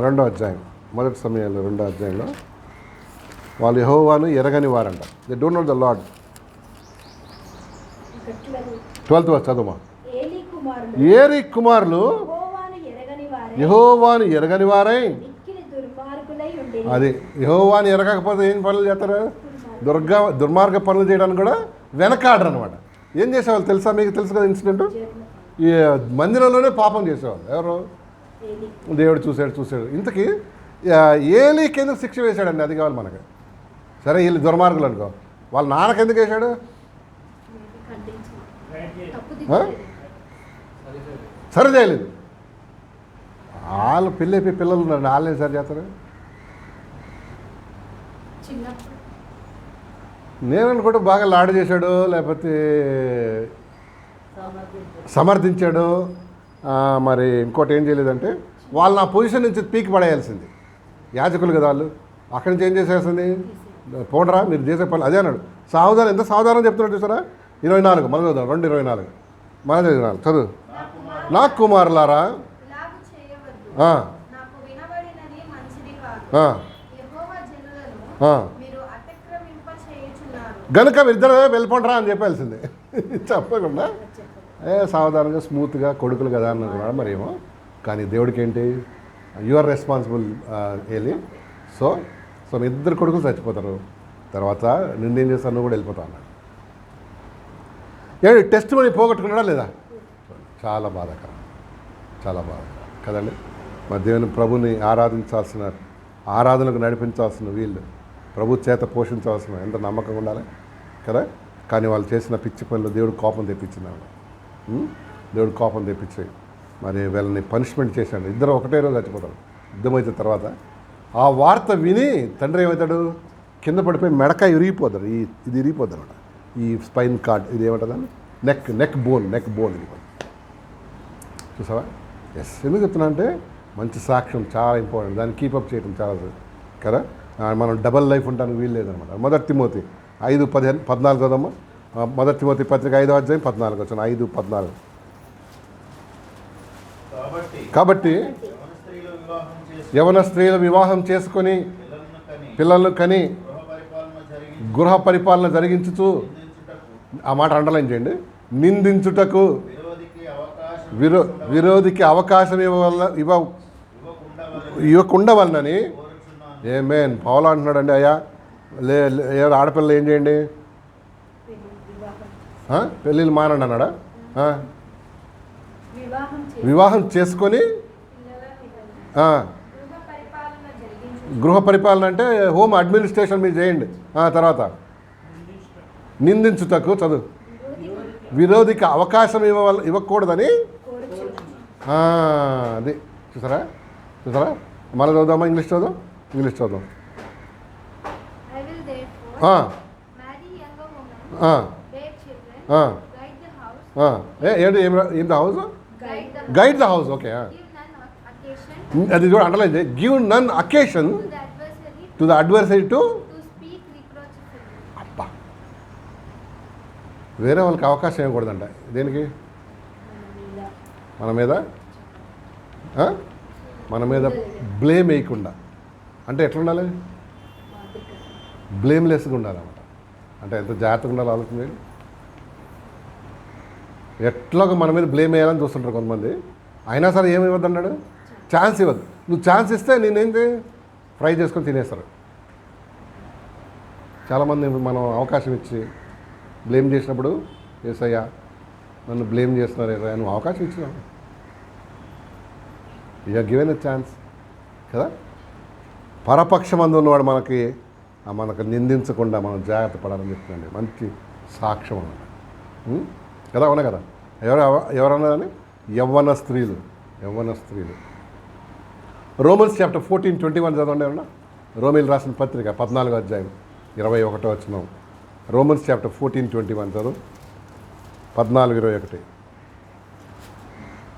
2వ అధ్యాయం, మొదటి సమయంలో 2వ అధ్యాయంలో వాళ్ళు యెహోవాను ఎరగని వారంట. They don't know the Lord. 12వ చదువు. ఏలీ కుమారులు యెహోవాను ఎరగని వారై, అది యెహోవాను ఎరగకపోతే ఏం పనులు చేస్తారు, దుర్మార్గ పనులు చేయడానికి కూడా వెనకాడరు అనమాట. ఏం చేసేవాళ్ళు తెలుసా, మీకు తెలుసు కదా ఇన్సిడెంట్. ఈ మందిరంలోనే పాపం చేసేవాళ్ళు ఎవరు, దేవుడు చూశాడు. ఇంతకీ ఏలీకి ఎందుకు శిక్ష వేశాడండి, అది కావాలి మనకి. సరే వీళ్ళు దుర్మార్గులు అనుకో, వాళ్ళ నాన్నకి ఎందుకు వేశాడు, సరి చేయలేదు. వాళ్ళు పిల్లలు ఉన్నారు, వాళ్ళని సరి చేస్తారు. నేను అనుకుంటే బాగా లాడు చేశాడు, లేకపోతే సమర్థించాడు, మరి ఇంకోటి ఏం చేయలేదంటే వాళ్ళు నా పొజిషన్ నుంచి పీకి పడేయాల్సింది. యాజకులు కదా వాళ్ళు, అక్కడి నుంచి ఏం చేసేస్తుంది, పోండరా మీరు చేసే పనులు అదే అన్నాడు. సావధానం, ఎంత సావధానం చెప్తున్నాడు చూసారా. 24 మనం చదువుదాం, 2:24 మనం చదివినాను చదువు. నా కుమారులారా ఇలాగు చేయవద్దు. ఆ, నాకు వినబడినది మంచిది కాదు. ఆ, యెహోవా జనులను ఆ. మీరు అతిక్రమింప చేయుచున్నారు. గనుక ఇద్దరు వెళ్ళిపోండరా అని చెప్పాల్సిందే. చెప్పకుండా సావధానంగా స్మూత్గా కొడుకులు కదా అన్నాడు మరేమో. కానీ దేవుడికి ఏంటి, you are responsible Eli. So మీ ఇద్దరు కొడుకులు చచ్చిపోతారు, తర్వాత నిన్నేం చేస్తాను, నువ్వు కూడా వెళ్ళిపోతావు అన్నాడు. ఏడు టెస్ట్ మనీ పోగొట్టుకున్నాడా లేదా? చాలా బాధాకరం, చాలా బాధాకరం కదండి. మా దేవుని ప్రభుని ఆరాధించాల్సిన, ఆరాధనకు నడిపించాల్సిన వీళ్ళు, ప్రభు చేత పోషించాల్సిన ఎంత నమ్మకంగా ఉండాలి కదా. కానీ వాళ్ళు చేసిన పిచ్చి పనులు దేవుడు కోపం తెప్పించినాడు. దేవుడు కోపం తెప్పించి మరి వీళ్ళని పనిష్మెంట్ చేశాడు. ఇద్దరు ఒకటే రోజు చచ్చిపోతారు. యుద్ధమైతే తర్వాత ఆ వార్త విని తండ్రి ఏమవుతాడు, కింద పడిపోయి మెడక ఇరిగిపోతాడు. ఇది ఇరిగిపోద్ది అనమాట, ఈ స్పైన్ కార్డ్, ఇది ఏమంటుందని నెక్ బోన్ ఇరిగిపోతుంది. చూసావా? ఎస్, ఎందుకు చెప్తున్నా అంటే మంచి సాక్ష్యం చాలా ఇంపార్టెంట్, దాన్ని కీపప్ చేయడం చాలా కదా. మనం డబల్ లైఫ్ ఉండడానికి వీలు లేదనమాట. 1 తిమోతి 5:14 చదవమ్మా. 1 తిమోతి పత్రిక 5వ అధ్యాయం 14 వచ్చిన 5:14. కాబట్టి యవన స్త్రీలు వివాహం చేసుకొని పిల్లలను కని గృహ పరిపాలన జరిగించుతూ, ఆ మాట అండర్లైన్ చేయండి, నిందించుటకు విరోధికి అవకాశం ఇవ్వకుండా వలనని. ఏమేన్ పౌలు అంటున్నాడండి. అయ్యా ఎవరు ఆడపిల్లలు ఏం చేయండి, పెళ్ళిళ్ళు మానండి అన్నాడా? వివాహం చేసుకొని గృహ పరిపాలన అంటే హోమ్ అడ్మినిస్ట్రేషన్ మీరు చేయండి. తర్వాత నిందించుటకు చదువు, విరోధికి అవకాశం ఇవ్వకూడదని. అది చూసారా మళ్ళీ చదువుదామా? ఇంగ్లీష్ చదువు. I will therefore marry younger women, bear children, guide the house, ఏంటి house, guide the guide the house. Okay, give none occasion అది చూడ అండర్లైన్ చేయి. Give none occasion to the adversary to to speak reproachfully. అబ్బా, వేరే వాళ్ళకి అవకాశం ఇవ్వకూడదంట. దేనికి? మన మీద బ్లేమ్ వేయకుండా. అంటే ఎట్లా ఉండాలి? బ్లేమ్లెస్గా ఉండాలన్నమాట. అంటే ఎంత జాగ్రత్తగా ఉండాలి ఆలోచన చేయండి. ఎట్లాగో మన మీద బ్లేమ్ వేయాలని చూస్తుంటారు కొంతమంది. అయినా సరే ఏమి ఇవ్వద్దు అన్నాడు, ఛాన్స్ ఇవ్వద్దు. నువ్వు ఛాన్స్ ఇస్తే నేనేంటి ఫ్రై చేసుకొని తినేస్తారు. చాలామంది మనం అవకాశం ఇచ్చి బ్లేమ్ చేసినప్పుడు, ఏసయ్యా నన్ను బ్లేమ్ చేస్తున్నారు, ఏసయ్యా నువ్వు అవకాశం ఇచ్చినావు, you are given a chance కదా. పరపక్షమందు ఉన్నవాడు మనకు నిందించకుండా మనం జాగ్రత్త పడాలని చెప్తుందండి. మంచి సాక్ష్యం అన్నమాట కదా. అవునా కదా? ఎవరన్నారని? యవ్వన స్త్రీలు. రోమన్స్ చాప్టర్ 14:21 చదవండి ఏమన్నా. రోమిల్ రాసిన పత్రిక 14వ అధ్యాయం 21 వచనం. రోమన్స్ చాప్టర్ 14:21 చదువు. 14:21.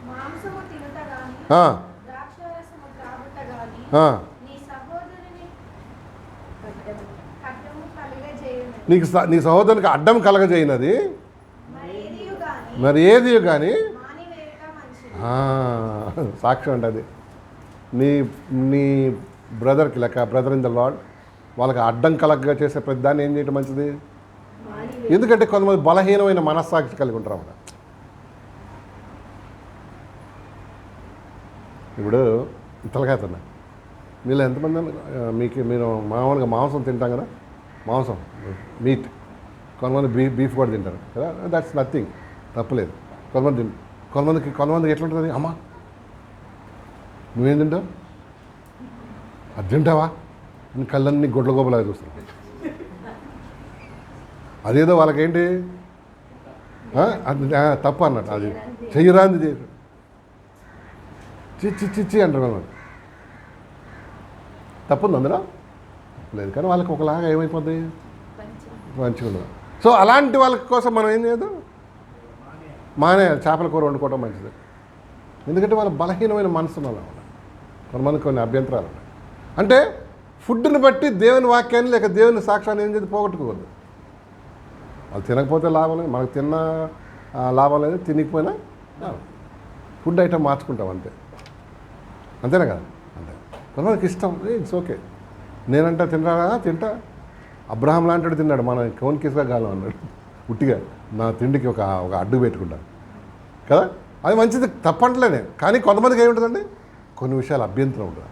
మాంసము తినుట గాని, ద్రాక్షారసము త్రాగుట గాని, నీ సహోదరుని ఖడ్గము కలుగజేయునది. నీ సహోదరునికి అడ్డం కలగజేయినది మరి ఏది కానీ మానివేయట మంచిది. సాక్ష్యం అంటే అది. నీ బ్రదర్కి లెక్క బ్రదర్ ఇన్ ద లార్డ్ వాళ్ళకి అడ్డం కలగగా చేసే ప్రతి దాన్ని ఏం చేయటం మంచిది. ఎందుకంటే కొంతమంది బలహీనమైన మనస్సాక్షి కలిగి ఉంటారు అన్నమాట. ఇప్పుడు తలకాయతున్నా మీలో ఎంతమంది మీరు మామూలుగా మాంసం తింటాం కదా, మాంసం మీట్. కొంతమంది బీఫ్ కూడా తింటారు కదా, దట్స్ నథింగ్, తప్పులేదు. కొంతమందికి ఎట్లుంటుంది, అమ్మా నువ్వేం తింటావు, అది తింటావా అని కళ్ళన్నీ గొడ్ల గోబలాగా చూస్తారు. అదేదో వాళ్ళకేంటి అది తప్పు అన్నట్టు, అది చెయ్యరాంది చేసి చిచ్చి అంటారు అన్నమాట. తప్పుంది అందులో లేదు, కానీ వాళ్ళకి ఒకలాగా ఏమైపోద్ది, మంచిగా ఉండదు. సో అలాంటి వాళ్ళ కోసం మనం ఏం చేయదు, చేపల కూర వండుకోవడం మంచిది. ఎందుకంటే వాళ్ళ బలహీనమైన మనసు వల్ల కొంతమంది కొన్ని అభ్యంతరాలు ఉన్నాయి. అంటే ఫుడ్ని బట్టి దేవుని వాక్యాన్ని లేక దేవుని సాక్ష్యాన్ని ఏం చేసి పోగొట్టుకోవద్దు. వాళ్ళు తినకపోతే లాభం లేదు, మనకు తిన్న లాభం లేదు, తినకపోయినా లాభం. ఫుడ్ ఐటమ్ మార్చుకుంటాం అంతే, అంతేనా కదా? అంతే. కొంతమందికి ఇష్టం, ఇట్స్ ఓకే. నేనంటా తింటా. అబ్రహాం లాంటి తిన్నాడు, మన కౌన్ కిస్గా కాలం అన్నాడు ఉట్టిగా, నా తిండికి ఒక అడ్డు పెట్టుకుంటాను కదా. అది మంచిది, తప్పంటలేనే. కానీ కొంతమందికి ఏముంటుందండి, కొన్ని విషయాలు అభ్యంతరం ఉంటుంది.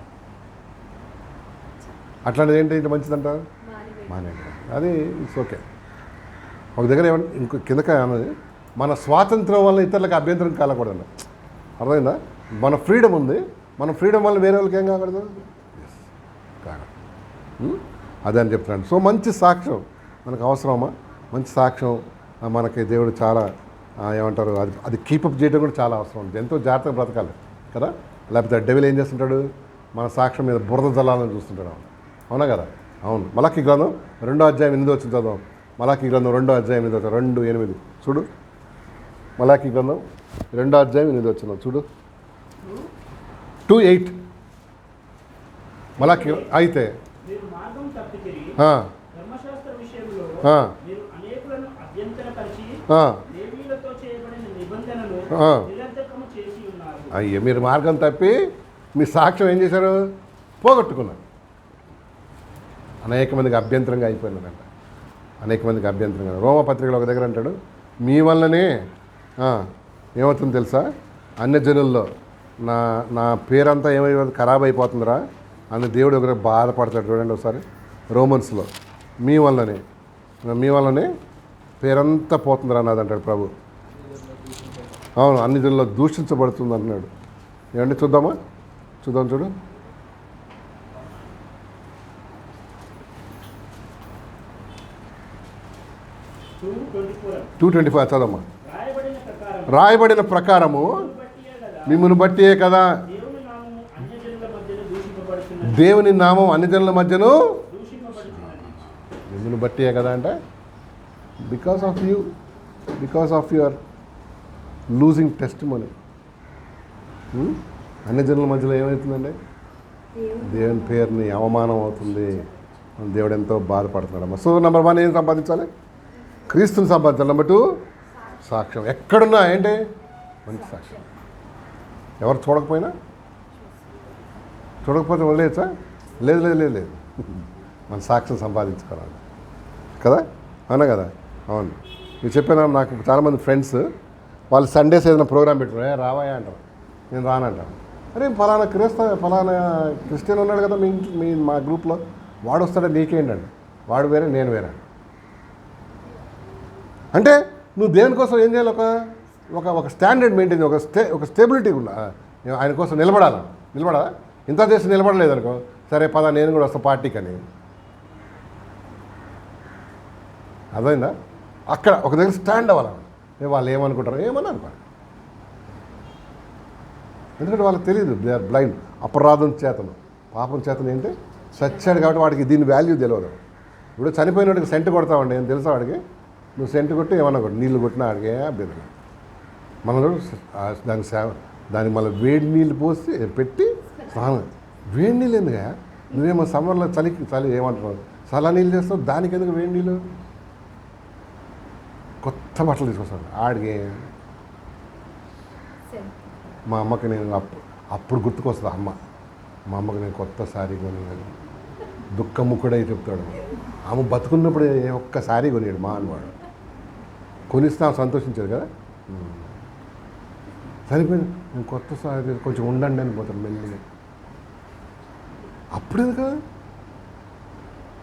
అట్లాంటిది ఏంటి మంచిదంట మానేయండి, అది ఇట్స్ ఓకే. ఒక దగ్గర ఏమన్నా ఇంకో కిందక అన్నది, మన స్వాతంత్రం వల్ల ఇతరులకు అభ్యంతరం కాలకూడదు. అర్థమైందా? మన ఫ్రీడమ్ ఉంది, మన ఫ్రీడమ్ వల్ల వేరే వాళ్ళకి ఏం కాకూడదు, కాకూడదు. అదే అని చెప్తున్నాను. సో మంచి సాక్ష్యం మనకు అవసరమా? మంచి సాక్ష్యం మనకి దేవుడు చాలా ఏమంటారు, అది కీపప్ చేయడం కూడా చాలా అవసరం ఉంది. ఎంతో జాగ్రత్తగా బ్రతకాలి కదా. లేకపోతే డెవిల్ ఏం చేస్తుంటాడు, మన సాక్ష్యం మీద బురద జల్లాలని చూస్తుంటాడు. అవునా కదా? అవును. మలాకీ గ్రంథం 2వ అధ్యాయం 8 వచ్చిన చదువు. మలాకీ గ్రంథం 2వ అధ్యాయం 8 2:8 చూడు. మలాకీ గ్రంథం 2వ అధ్యాయం 8 వచ్చిన చూడు. 2:8 మలాకీ. అయితే మీరు మార్గం తప్పితిరి, ధర్మశాస్త్ర విషయంలో మీరు అనేకులను అభ్యంతరపరిచి లేవీయులతో చేయబడిన నిబంధనలు నిరర్ధకము చేసి ఉన్నారు. అయ్యో, మీరు మార్గం తప్పి మీ సాక్ష్యం ఏం చేశారు, పోగొట్టుకున్నారు. అనేక మందికి అభ్యంతరంగా అయిపోయినారంట, అనేక మందికి అభ్యంతరంగా. రోమపత్రికలో ఒక దగ్గర అంటాడు, మీ వల్లనే ఏమవుతుంది తెలుసా, అన్య జనుల్లో నా పేరంతా ఏమైపోతుంది, ఖరాబ్ అయిపోతుందిరా అని దేవుడు ఒకరు బాధపడతాడు. చూడండి ఒకసారి రోమన్స్లో, మీ వల్లనే పేరంతా పోతుందిరా అన్నది అంటాడు ప్రభు. అవును, అన్ని జనుల్లో దూషించబడుతుంది అంటున్నాడు. ఏమంటే చూద్దాం చూడు. 2:24 చదమ్మా. రాయబడిన ప్రకారము మిమ్మును బట్టియే కదా దేవుని నామం అన్ని జనుల మధ్యను మిమ్మును బట్టియే కదా అంటే because of your losing testimony. అన్ని జనుల మధ్యలో ఏమవుతుందండి, దేవుని పేరుని అవమానం అవుతుంది, దేవుడు ఎంతో బాధపడుతున్నాడమ్మా. సో నెంబర్ 1 ఏం సంపాదించాలి, క్రీస్తుని సంపాదించాలి. నెంబర్ 2 సాక్ష్యం. ఎక్కడున్నా ఏంటి, మంచి సాక్ష్యం. ఎవరు చూడకపోతే వదిలేయచ్చా? లేదు మన సాక్ష్యం సంపాదించుకోవాలి కదా. అవునా కదా? అవును. నేను చెప్పాను, నాకు చాలామంది ఫ్రెండ్స్ వాళ్ళు సండేస్ ఏదైనా ప్రోగ్రామ్ పెట్టుకున్నా రావాయా అంటారు, నేను రానంటాను. అరే ఫలానా క్రిస్టియన్ ఉన్నాడు కదా మా గ్రూప్లో, వాడు వస్తాడే, నీకేంటండి, వాడు వేరే నేను వేరే. అంటే నువ్వు దేనికోసం ఏం చేయాలి, ఒక స్టాండర్డ్ మెయింటైన్, ఒక స్టెబిలిటీ ఉండాలి. ఆయన కోసం నిలబడాలా? ఇంత చేసి నిలబడలేదనుకో, సరే పదా నేను కూడా వస్తా పార్టీకి అని. అర్థమైందా? అక్కడ ఒక దగ్గర స్టాండ్ అవ్వాలి. వాళ్ళు ఏమనుకుంటారు, ఏమని అనుకోండి. ఎందుకంటే వాళ్ళకి తెలియదు, దే ఆర్ బ్లైండ్. అపరాధం చేతను పాపం చేతను ఏంటి సచ్చాడు కాబట్టి వాడికి దీని వాల్యూ తెలియదు. ఇప్పుడు చనిపోయిన వాడికి సెంటు కొడతామండి, ఏం తెలుసా వాడికి? నువ్వు సెంటు కొట్టి ఏమన్నా కొట్టి నీళ్ళు కొట్టినా వాడికి అభ్యంతరం. మనం దానికి మళ్ళీ వేడి నీళ్ళు పోసి పెట్టి స్నానం. వేడి నీళ్ళు ఎందుగా? నువ్వేమో సమ్మర్లో చలి ఏమంటున్నావు, చల్ల నీళ్ళు చేస్తావు, దానికి ఎందుకు వేడి నీళ్ళు? కొత్త బట్టలు తీసుకొస్తాను ఆడికి. మా అమ్మకి నేను అప్పుడు గుర్తుకొస్తుంది అమ్మ. మా అమ్మకి నేను కొత్త శారీ కొని, దుఃఖము కూడా చెప్తాడు. ఆమె బతుకున్నప్పుడు ఒక్క శారీ కొనియాడు మా అన్నవాడు. కొనిస్తే ఆమె సంతోషించాడు కదా. సరిపోయింది, నేను కొత్త శారీ కొంచెం ఉండండి అని పోతాను మెల్లిగా. అప్పుడు ఎందుకు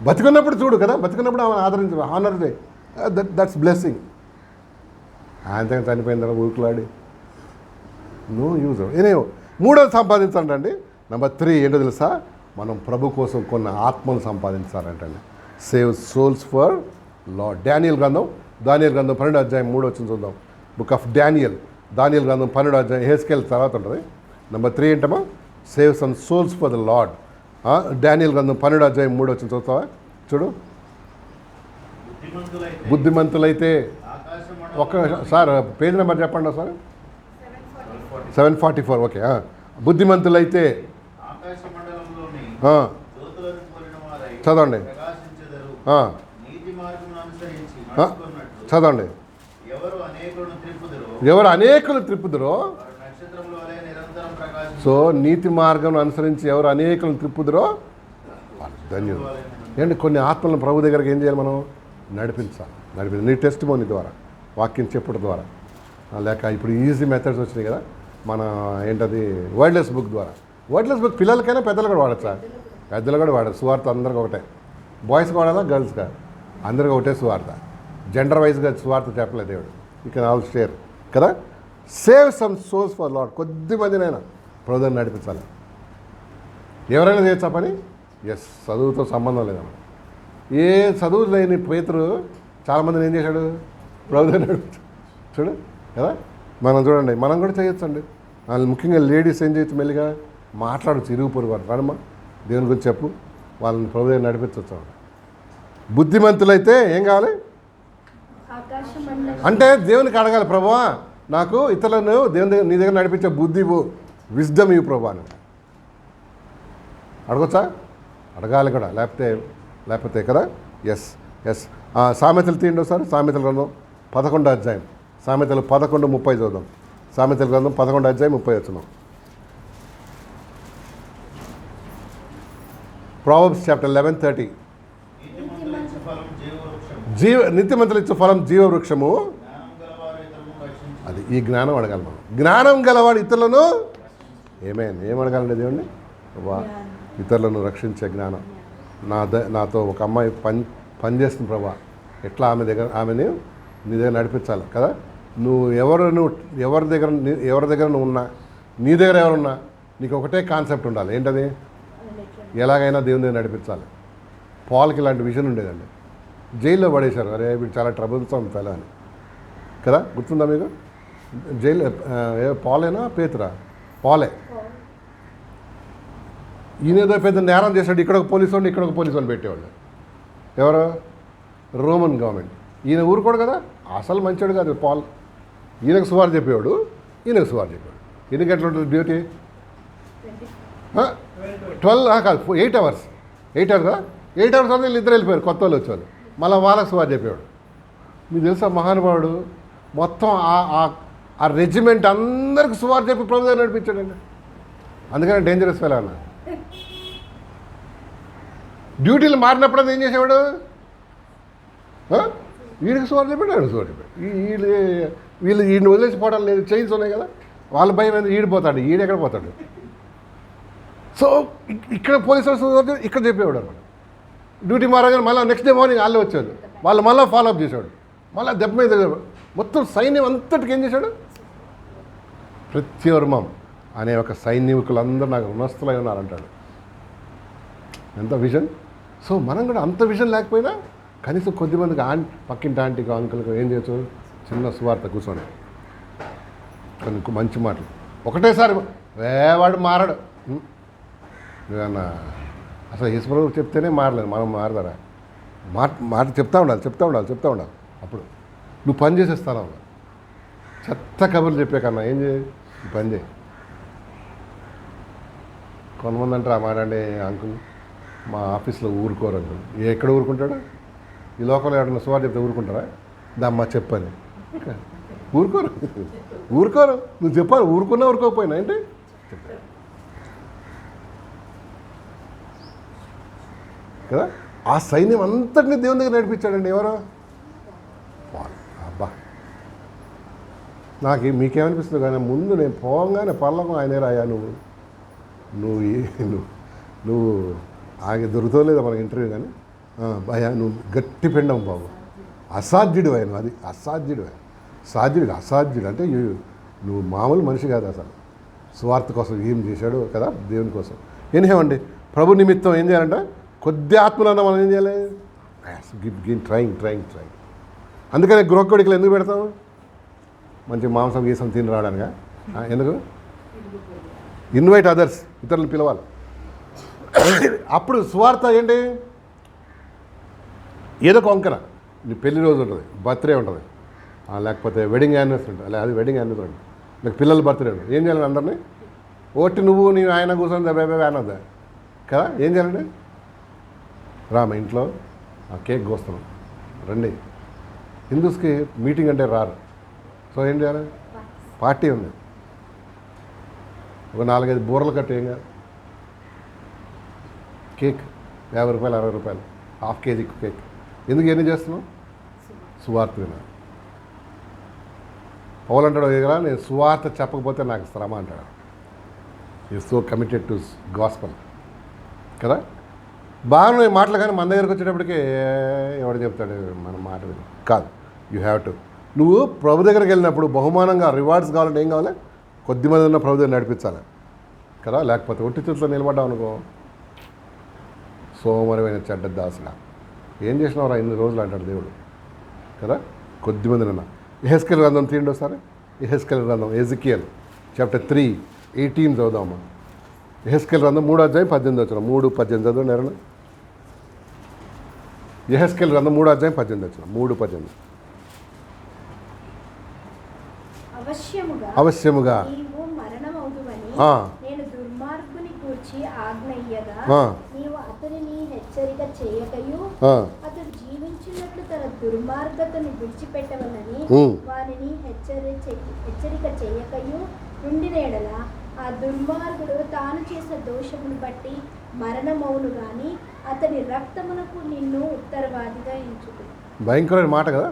బతుకున్నప్పుడు చూడు కదా, బతుకున్నప్పుడు ఆమె ఆదరించు, హానర్ డే, దట్స్ బ్లెస్సింగ్. అంతే చనిపోయిన తర్వాత ఊరుకులాడి నో యూజ్. ఏనేమో మూడోది సంపాదించాలంటండి. నెంబర్ 3 ఏంటో తెలుసా, మనం ప్రభు కోసం కొన్ని ఆత్మలు సంపాదించాలంటండి. Save souls for Lord. దానియేలు గ్రంథం 12వ అధ్యాయం 3 వచ్చిన చూద్దాం. బుక్ ఆఫ్ దానియేలు గ్రంథం 12వ అధ్యాయం హెస్కేల్ తర్వాత ఉంటుంది. నెంబర్ 3 ఏంటమ్మా, save some souls for the lord. దానియేలు గ్రంథం 12వ అధ్యాయం 3 వచ్చిన చూస్తావా? చూడు. బుద్ధిమంతులైతే సార్ పేజ్ నెంబర్ చెప్పండి సార్. 7:44 ఓకే. బుద్ధిమంతులైతే ఆకాశ మండలంలోని ఆ, జ్యోతులను పోలిన వారై చదవండి. ప్రకాశించెదరు. ఆ, నీతి మార్గమును అనుసరించి ఆ, నడుచుకున్నట్లు చదవండి. ఎవరు అనేకులను త్రిప్పుదురో ఎవరు అనేకులు త్రిప్పుదురో, వారు నక్షత్రముల వలె నిరంతరం ప్రకాశించు. సో నీతి మార్గం అనుసరించి ఎవరు అనేకులను త్రిప్పుదురో వాళ్ళు ధన్యులు. ఏంటి కొన్ని ఆత్మలను ప్రభు దగ్గరికి ఏం చేయాలి మనం? నడిపించాలి. నీ టెస్ట్ మోని ద్వారా, వాక్యం చెప్పడం ద్వారా, లేక ఇప్పుడు ఈజీ మెథడ్స్ వచ్చినాయి కదా మన ఏంటది వర్డ్లెస్ బుక్ ద్వారా. వర్డ్లెస్ బుక్ పిల్లలకైనా పెద్దలు కూడా వాడచ్చు సార్. పెద్దలు కూడా వాడచ్చు. సువార్త అందరికి ఒకటే. బాయ్స్కి వాడాలా గర్ల్స్గా? అందరికి ఒకటే సువార్త. జెండర్ వైజ్గా సువార్త చెప్పలేదు దేవుడు. యూ కెన్ ఆల్ షేర్ కదా. Save some souls for Lord. కొద్ది మందినైనా ప్రభుత్వం నడిపించాలి. ఎవరైనా చేయొచ్చా పని? ఎస్. చదువుతో సంబంధం లేదమ్మా. ఏ చదువు లేని పేతురు చాలామందిని ఏం చేశాడు? ప్రభుత్వం నడిపించాడు. చూడు కదా. మనం చూడండి, మనం కూడా చేయొచ్చండి. వాళ్ళు ముఖ్యంగా లేడీస్ ఏం చేయొచ్చు? మెల్లిగా మాట్లాడచ్చు. ఇరుగు పొరుగు వారు రాడమ్మా, దేవుని గురించి చెప్పు, వాళ్ళని ప్రభుత్వం నడిపించవచ్చు. బుద్ధిమంతులైతే ఏం కావాలి అంటే దేవునికి అడగాలి, ప్రభువా నాకు ఇతరులను దేవుని దగ్గర నీ దగ్గర నడిపించే బుద్ధి విజ్డమ్ ఇవ్వు ప్రభు అని అడగొచ్చా? అడగాలి కూడా, లేకపోతే కదా. ఎస్. సామెతలు తీయండి ఒకసారి. సామెతల గ్రంథం 11వ అధ్యాయం. సామెతలు 11:30 చూద్దాం. సామెతల గ్రంథం 11వ అధ్యాయం 30 వచనం. Proverbs chapter 11:30. నీతిమంతులు ఇచ్చు ఫలం జీవవృక్షము. నీతిమంతులు ఇచ్చు ఫలం జీవవృక్షము. జ్ఞానం గలవారు ఇతరులను రక్షించును. అది ఈ జ్ఞానం అడగాలి మనం. జ్ఞానం గలవాడు ఇతరులను ఏం అడగాలండి దేవుణ్ణి? ఇతరులను రక్షించే జ్ఞానం. నాతో ఒక అమ్మాయి పనిచేస్తుంది ప్రభా, ఎట్లా ఆమెని నీ దగ్గర నడిపించాలి కదా. ఎవరి దగ్గర నువ్వు ఉన్నా, నీ దగ్గర ఎవరున్నా, నీకు ఒకటే కాన్సెప్ట్ ఉండాలి. ఏంటది? ఎలాగైనా దేవుని దగ్గర నడిపించాలి. పాల్కి ఇలాంటి విజన్ ఉండేదండి. జైల్లో పడేశారు. అరే వీడు చాలా ట్రబుల్సమ్ ఫెలో అని కదా. గుర్తుందా మీకు? జైలు పాలేనా పేతురా? పాలే. ఈయనేదో పెద్ద నేరం చేశాడు. ఇక్కడ ఒక పోలీసు వాడిని, ఇక్కడ ఒక పోలీసు వాడిని పెట్టేవాళ్ళు. ఎవరు? Roman government. ఈయన ఊరుకోడు కదా, అసలు మంచోడు కాదు పాల్. ఈయనకు సువార్ చెప్పేవాడు, ఈయనకు సువార్ చెప్పేవాడు. ఈయనకి ఎట్లా ఉంటుంది డ్యూటీ? 12 కాదు, 8 hours. 8 hours కదా. 8 hours వరకు వీళ్ళు ఇద్దరు వెళ్ళిపోయారు. కొత్త వాళ్ళు వచ్చేవాళ్ళు. మళ్ళీ వాళ్ళకి సువార్ చెప్పేవాడు. మీకు తెలుసా మహానుభావుడు మొత్తం ఆ రెజిమెంట్ అందరికి సువార్ చెప్పి ప్రభు దగ్గర నడిపించాడండి. అందుకని డేంజరస్ ఫెలో అన్న. డ్యూటీలు మారినప్పుడు ఏం చేసేవాడు? వీడికి సువార్ చెప్పాడు, ఆడికి సువార్ చెప్పాడు. వీడిని వదిలేసిపోవడం లేదు. చైన్స్ ఉన్నాయి కదా, వాళ్ళ భయం ఏంది? ఈడిపోతాడు. ఈడెక్కడ పోతాడు? సో ఇక్కడ పోలీసులు ఇక్కడ చెప్పేవాడు అనమాట. డ్యూటీ మారగానే మళ్ళీ నెక్స్ట్ డే మార్నింగ్ వాళ్ళే వచ్చేవాడు. వాళ్ళు మళ్ళీ ఫాలోఅప్ చేసేవాడు. మళ్ళీ దెబ్బ మీద మొత్తం సైన్యం అంతటికి ఏం చేశాడు? ప్రత్యవర్మం అనే ఒక సైనికులందరూ నాకు రుణస్థులై ఉన్నారంటాడు. ఎంత విజన్. సో మనం కూడా అంత విజన్ లేకపోయినా కనీసం కొద్దిమందికి పక్కింటి ఆంటీకి అంకుల్కి ఏం చేయొచ్చు? చిన్న సువార్త కూర్చోండి, కొన్ని మంచి మాటలు ఒకటేసారి. వాడు మారడు. నువ్వన్నా అసలు యేసుప్రభు చెప్తేనే మారలేదు. మనం మారదారా? మాట చెప్తా ఉండాలి. అప్పుడు నువ్వు పని చేసేస్తాను. చెత్త కబుర్లు చెప్పే కన్నా ఏం చేయి, పని చేయి. కొంతమంది అంటారు, ఆ మాట అంటే అంకుల్ మా ఆఫీస్లో ఊరుకోరు అంకుల్. ఎక్కడ ఊరుకుంటాడు? ఈ లోకంలో ఎవరైనా సువార్ చెప్తే ఊరుకుంటారా? దమ్మా చెప్పని ఊరుకోరు. నువ్వు చెప్పాలి, ఊరుకున్నా ఊరుకోకపోయినా ఏంటి కదా. ఆ సైన్యం అంతటిని దేవుని దగ్గర నడిపించాడండి. ఎవరో అబ్బా, మీకేమనిపిస్తుంది కానీ ముందు నేను పోగానే పర్లోకం ఆయనే రాయా. నువ్వు ఆగే దొరుకుతో లేదా మనకి ఇంటర్వ్యూ కానీ భయా నువ్వు గట్టి పిండం బాబు. అసాధ్యుడు ఆయన. అది అసాధ్యుడు. అసాధ్యుడు అంటే నువ్వు మామూలు మనిషి కాదు అసలు. స్వార్థ కోసం ఏం చేశాడు కదా, దేవుని కోసం. ఏనేమండి ప్రభు నిమిత్తం ఏం చేయాలంటే కొద్ది ఆత్మలన్నా మనం ఏం చేయాలి? ట్రైంగ్. అందుకని గృహకోడికలు ఎందుకు పెడతాం? మంచి మాంసం గీసం తిని రావడానిగా? ఎందుకు? ఇన్వైట్ అదర్స్, ఇతరులను పిలవాలి. అప్పుడు సువార్త ఏంటి? ఏదో ఒక వంకన నీ పెళ్లి రోజు ఉంటుంది, బర్త్డే ఉంటుంది, లేకపోతే వెడ్డింగ్ యానివర్సరీ ఉంటుంది. అది వెడ్డింగ్ యానివర్సరీ ఉంటుంది. మీకు పిల్లల బర్త్డే ఏం చేయాలి అందరినీ ఓట్టి నువ్వు నీ ఆయన కూర్చొని బేబే అనద్దా కదా ఏం చేయాలండి మా ఇంట్లో ఆ కేక్ కోస్తున్నాం రండి. హిందూస్కి మీటింగ్ అంటే రారు. సో ఏం చేయాలి పార్టీ ఉంది ఒక 4-5 బూరలు కట్టి ఏం కాదు కేక్ 50 రూపాయలు 60 రూపాయలు ½ కేజీ కేక్ ఎందుకు ఎన్ని చేస్తున్నాం సువార్త వినాలి. పౌలు అంటాడు కదా నేను సువార్త చెప్పకపోతే నాకు శ్రమ అంటాడు. ఈ సో కమిటెడ్ టు గాస్పల్ కదా బాగున్నాయి మాటలు కానీ మన దగ్గరికి వచ్చేటప్పటికి ఎవడు చెప్తాడు మన మాట విని కాదు. యూ హ్యావ్ టు నువ్వు ప్రభు దగ్గరికి వెళ్ళినప్పుడు బహుమానంగా రివార్డ్స్ కావాలంటే ఏం కావాలి కొద్దిమంది ఉన్న ప్రభు దగ్గర నడిపించాలి కదా లేకపోతే ఒట్టి చేతిలో నిలబడ్డావు అనుకో సోమరమైన చెడ్డ దాసులా ఏం చేసినవరా ఇన్ని రోజులు అంటాడు దేవుడు కదా కొద్దిమంది నిన్న ఎహెస్కేల్ గ్రంథం తీయండి ఒకసారి ఎహెస్కేల్ గ్రంథం ఎజికియల్ చాప్టర్ 3:18 చదువుదామా ఎహెస్కేల్ గ్రంథం 3:18 3:18 చదువు నేరణ ఎహెస్కేల్ గ్రంథం 3:18 3:18 అవశ్యముగా నీవు మరణమవుదువని నేను దుర్మార్గుని గూర్చి ఆజ్ఞయ్యగా నీవు అతనిని హెచ్చరిక చేయకయు అతడు జీవించినట్లు తన దుర్మార్గతను విడిచిపెట్టవలని వారిని హెచ్చరిక చేయకయు నుండినేడల ఆ దుర్మార్గుడు తాను చేసిన దోషమును బట్టి మరణమవును గాని అతని రక్తమునకు నిన్ను ఉత్తరవాదిగా ఎంచుకు. భయంకరమైన మాట కదా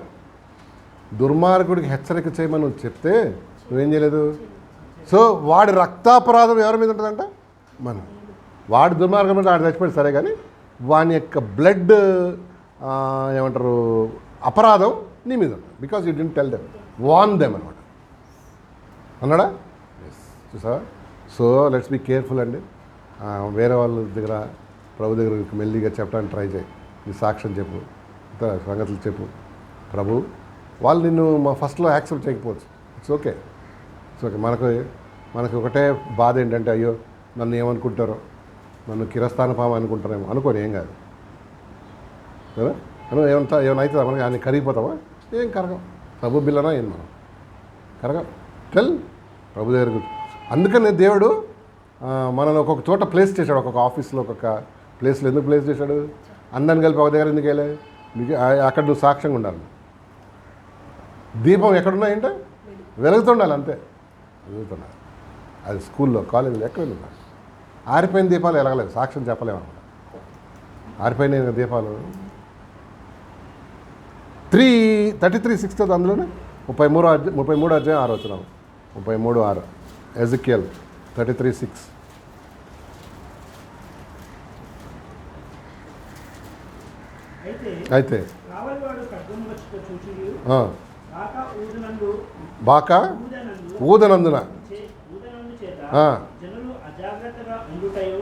దుర్మార్గుడికి హెచ్చరిక చేయమని నువ్వు చెప్తే నువ్వేం చేయలేదు. సో వాడి రక్తాపరాధం ఎవరి మీద ఉంటుందంట మనం వాడి దుర్మార్గం మీద వాడు చచ్చిపోయి సరే కానీ వాని యొక్క బ్లడ్ ఏమంటారు అపరాధం నీ మీద ఉంటుంది because you didn't tell them warn them అనమాట అన్నాడా చూసా. సో లెట్స్ బీ కేర్ఫుల్ అండి. వేరే వాళ్ళ దగ్గర ప్రభు దగ్గర మెల్లిగా చెప్పడానికి ట్రై చేయి నీ సాక్ష్యం చెప్పు ఇంత సంగతులు చెప్పు ప్రభు వాళ్ళు నిన్ను మా ఫస్ట్లో యాక్సెప్ట్ చేయకపోవచ్చు ఇట్స్ ఓకే మనకు ఒకటే బాధ ఏంటంటే అయ్యో నన్ను ఏమనుకుంటారో నన్ను కిరస్థాన పాము అనుకుంటారేమో అనుకోని ఏం కాదు కదా ఏమంతా ఏమైనా అవుతుందా మనకి ఆయన కరిగిపోతావా ఏం కరగం ప్రభు బిల్లనా ఏం మనం కరగం టెల్ ప్రభు దగ్గర. అందుకని దేవుడు మనల్ని ఒక్కొక్క చోట ప్లేస్ చేశాడు ఒక్కొక్క ఆఫీస్లో ఒక్కొక్క ప్లేస్లో ఎందుకు ప్లేస్ చేశాడు అందరిని కలిపి ఒక దగ్గర ఎందుకు వెళ్ళే మీకు అక్కడ నువ్వు సాక్ష్యంగా ఉండాలి. దీపం ఎక్కడున్నాయంటే వెలుగుతుండాలి అంతే వెలుగుతున్నారు అది స్కూల్లో కాలేజీలో ఎక్కడ వెళ్తున్నారు ఆరిపోయిన దీపాలు ఎలగలేదు సాక్ష్యం చెప్పలేము అనమాట. ఆరిపోయిన దీపాలు 33:6 అందులోనే 33 అధ్యాయం 6 వచ్చినాము 33:6 ఎజికియల్ 33:6 అయితే బాకా ఊదనందున జనులు అజాగ్రత్తగా ఉండుటయు